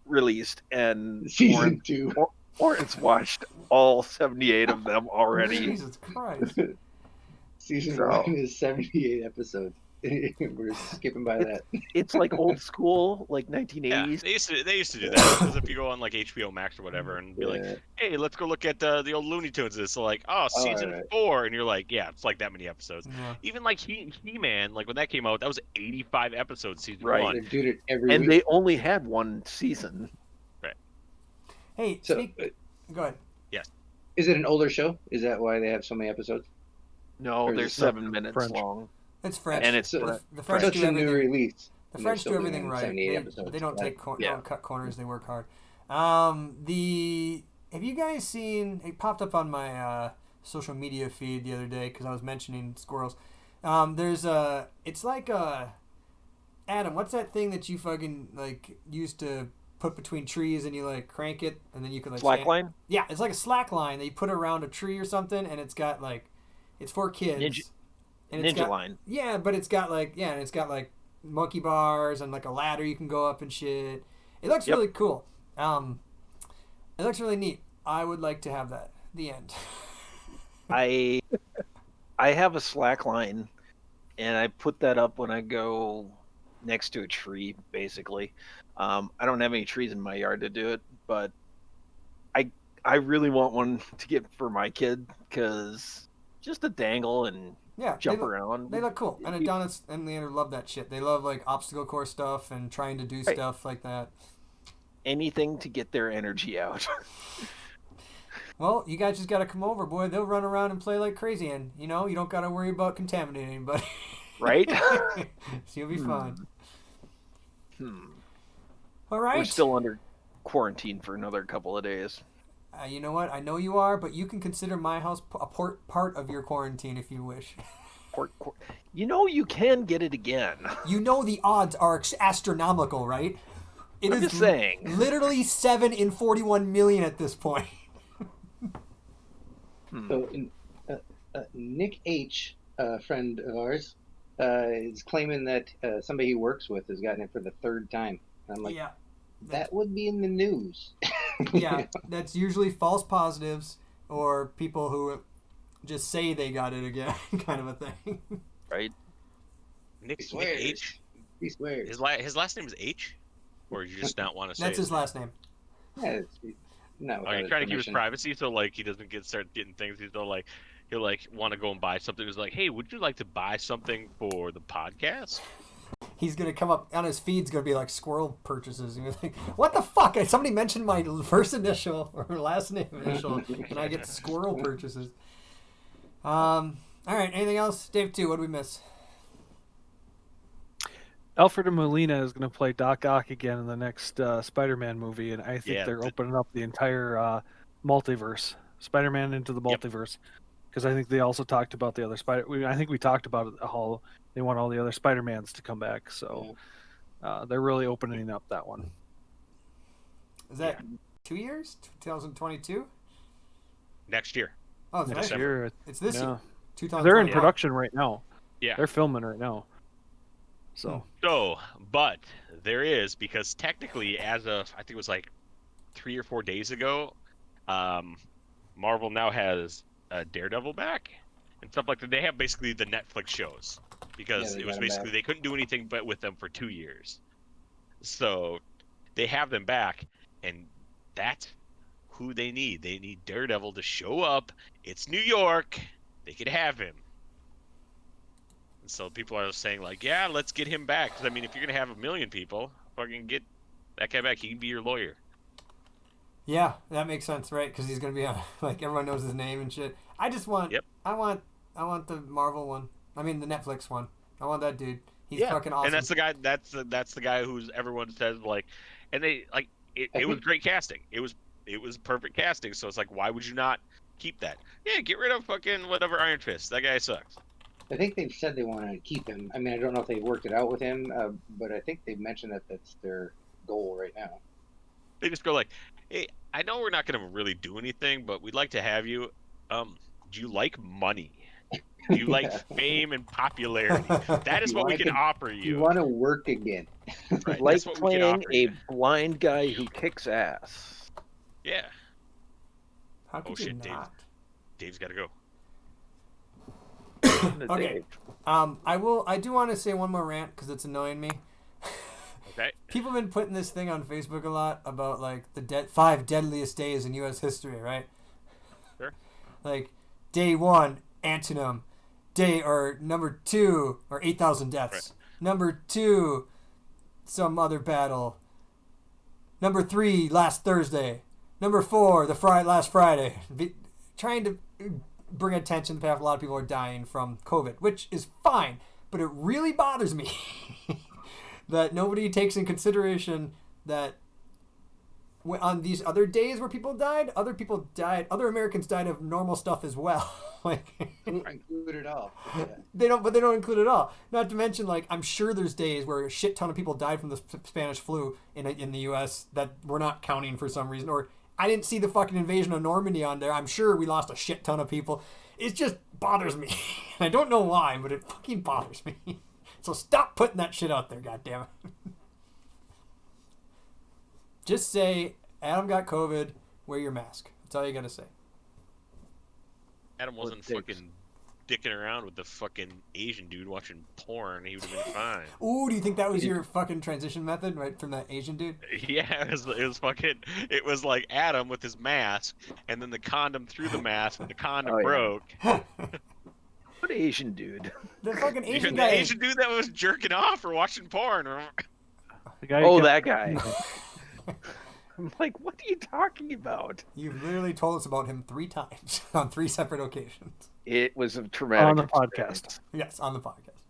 released, and Season 2. Oren's watched all 78 of them already. Jesus Christ. Season So- 1 is 78 episodes. We're skipping by that. It's like old school, like Yeah, 1980s. they used to do that because if you go on like HBO Max or whatever and be like, Yeah. hey, let's go look at the old Looney Tunes. It's like, oh, season right. 4, and you're like, yeah, it's like that many episodes. Yeah. Even like He-Man, like when that came out, that was 85 episodes season Right. 1. They're doing it every And week. they only had one season. Hey, So, go ahead. is it an older show? Is that why they have so many episodes? No, Or is they're it 7 minutes French? long. It's French. And it's So, the French such do a new everything. release. The and they're French still do doing everything right. 78 episodes. They don't Right. they don't cut corners. They work hard. Have you guys seen? It popped up on my social media feed the other day because I was mentioning squirrels. It's like Adam. What's that thing that you fucking like used to put between trees and you like crank it and then you can like Slackline? Yeah, it's like a slack line that you put around a tree or something, and it's got like, it's for kids. And it's Ninja got, Line. Yeah, but it's got like and it's got like monkey bars and like a ladder you can go up and shit. It looks Yep. really cool. It looks really neat. I would like to have that. The end. I have a slackline, and I put that up when I go next to a tree, basically. I don't have any trees in my yard to do it, but I really want one to get for my kid, because just to dangle and Yeah, jump they look, around. They look cool. And Adonis and Leander love that shit. They love like obstacle course stuff and trying to do Right. stuff like that. Anything to get their energy out. Well, you guys just gotta come over, boy. They'll run around and play like crazy, and you don't gotta worry about contaminating anybody. Right? So you'll be fine. All right. We're still under quarantine for another couple of days. You know what? I know you are, but you can consider my house a part of your quarantine if you wish. You can get it again. You know the odds are astronomical, right? It I'm is just saying. literally 7 in 41 million at this point. So, Nick H., a friend of ours, is claiming that somebody he works with has gotten it for the 3rd time. And I'm like, Yeah. that would be in the news. Yeah, that's usually false positives or people who just say they got it again, kind of a thing. Right? Nick He swears. H. He swears. His last name is H, or you just not want to say That's his last name. Yeah, no. Are you trying to keep his privacy so like he doesn't start getting things? He'll like want to go and buy something. He's like, hey, would you like to buy something for the podcast? He's gonna come up on his feed's gonna be like squirrel purchases. And you're like, what the fuck? Somebody mentioned my first initial or last name initial, and I get squirrel purchases. All right. Anything else, Dave? What did we miss? Alfred Molina is going to play Doc Ock again in the next Spider-Man movie, and I think they're opening up the entire multiverse, Spider-Man into the multiverse, because I think they also talked about the other I think we talked about it, how they want all the other Spider-Mans to come back, so they're really opening up that one. Is that 2 years? 2022? Next year. Oh, it's Next next year. It's this year. They're in 2021. production right now. Yeah. They're filming right now. So But there is, because technically, as of I think it was like 3 or 4 days ago, Marvel now has Daredevil back and stuff like that. They have basically the Netflix shows because it was basically they couldn't do anything but with them for 2 years. So they have them back, and that's who they need. They need Daredevil to show up. It's New York. They could have him. And so people are saying like, yeah, let's get him back. 'Cause, I mean, if you're gonna have a million people, fucking get that guy back. He can be your lawyer. Yeah, that makes sense, right? Because he's gonna be on, like everyone knows his name and shit. I just want. Yep. I want the Marvel one. I mean the Netflix one. I want that dude. He's fucking awesome. And that's the guy. That's the guy who's everyone says like, and they like it was great casting. It was perfect casting. So it's like, why would you not keep that? Yeah, get rid of fucking whatever Iron Fist. That guy sucks. I think they've said they want to keep him. I mean, I don't know if they worked it out with him, but I think they've mentioned that that's their goal right now. They just go like, "Hey, I know we're not going to really do anything, but we'd like to have you. Do you like money? Do you like fame and popularity? That is You what we wanna can offer You you. want to work again. Right, Like that's what we can playing offer a you. blind guy who kicks ass. Yeah. How could Oh, you shit, Dave. not? Dave's got to go. Okay. I do want to say one more rant because it's annoying me. Okay. People have been putting this thing on Facebook a lot about like the 5 deadliest days in U.S. history, right? Sure. Like day 1, Antietam. Number 2, or 8,000 deaths. Right. Number 2, some other battle. Number 3, last Thursday. Number 4, last Friday. Trying to bring attention to the fact a lot of people are dying from COVID, which is fine, but it really bothers me that nobody takes in consideration that on these other days where people died, other Americans died of normal stuff as well. Like Include it all. Yeah. they don't include it all. Not to mention, like, I'm sure there's days where a shit ton of people died from the Spanish flu in the U.S. that we're not counting for some reason. Or I didn't see the fucking invasion of Normandy on there. I'm sure we lost a shit ton of people. It just bothers me. I don't know why, but it fucking bothers me. So stop putting that shit out there, goddammit. Just say, Adam got COVID, wear your mask. That's all you gotta say. Adam wasn't fucking dicking around with the fucking Asian dude watching porn. He would have been fine. Ooh, do you think that was your fucking transition method, right, from that Asian dude? Yeah, it was like Adam with his mask, and then the condom through the mask, and the condom Oh, yeah. broke. What Asian dude? The fucking You're Asian the guy. Asian dude that was jerking off or watching porn. Or... The guy Oh, who that guy. I'm like, what are you talking about? You've literally told us about him 3 times on 3 separate occasions. It was a traumatic on the experience. podcast. Yes, on the podcast.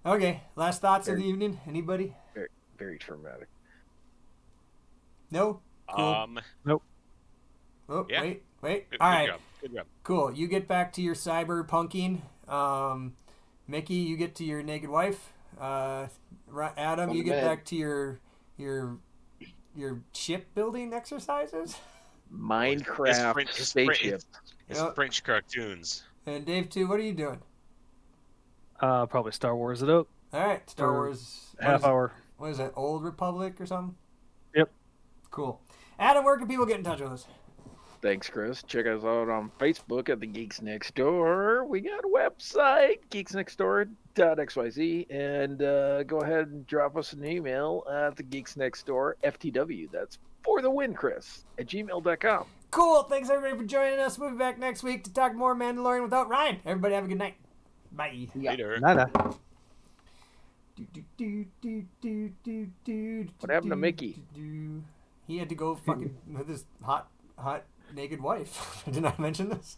Okay, last thoughts of the evening? Anybody? Very, very traumatic. No? Cool. Nope. Oh, yeah. wait. Good All right. job. Good job. Cool. You get back to your cyberpunking. Mickey, you get to your naked wife. Adam, Go you to get bed. back to your shipbuilding exercises. Minecraft spaceship. It's Yep. French cartoons. And Dave, too, what are you doing? Probably Star Wars it up. All right, Star For Wars. Half hour. What is it, Old Republic or something? Yep. Cool. Adam, where can people get in touch with us? Thanks, Chris. Check us out on Facebook at the Geeks Next Door. We got a website, geeksnextdoor.xyz, and go ahead and drop us an email at the Geeks Next Door FTW. That's for the win, Chris at gmail.com. Cool. Thanks, everybody, for joining us. We'll be back next week to talk more Mandalorian without Ryan. Everybody have a good night. Bye. Later. Nada. What happened to Mickey? He had to go fucking with his hot naked wife. Did I mention this?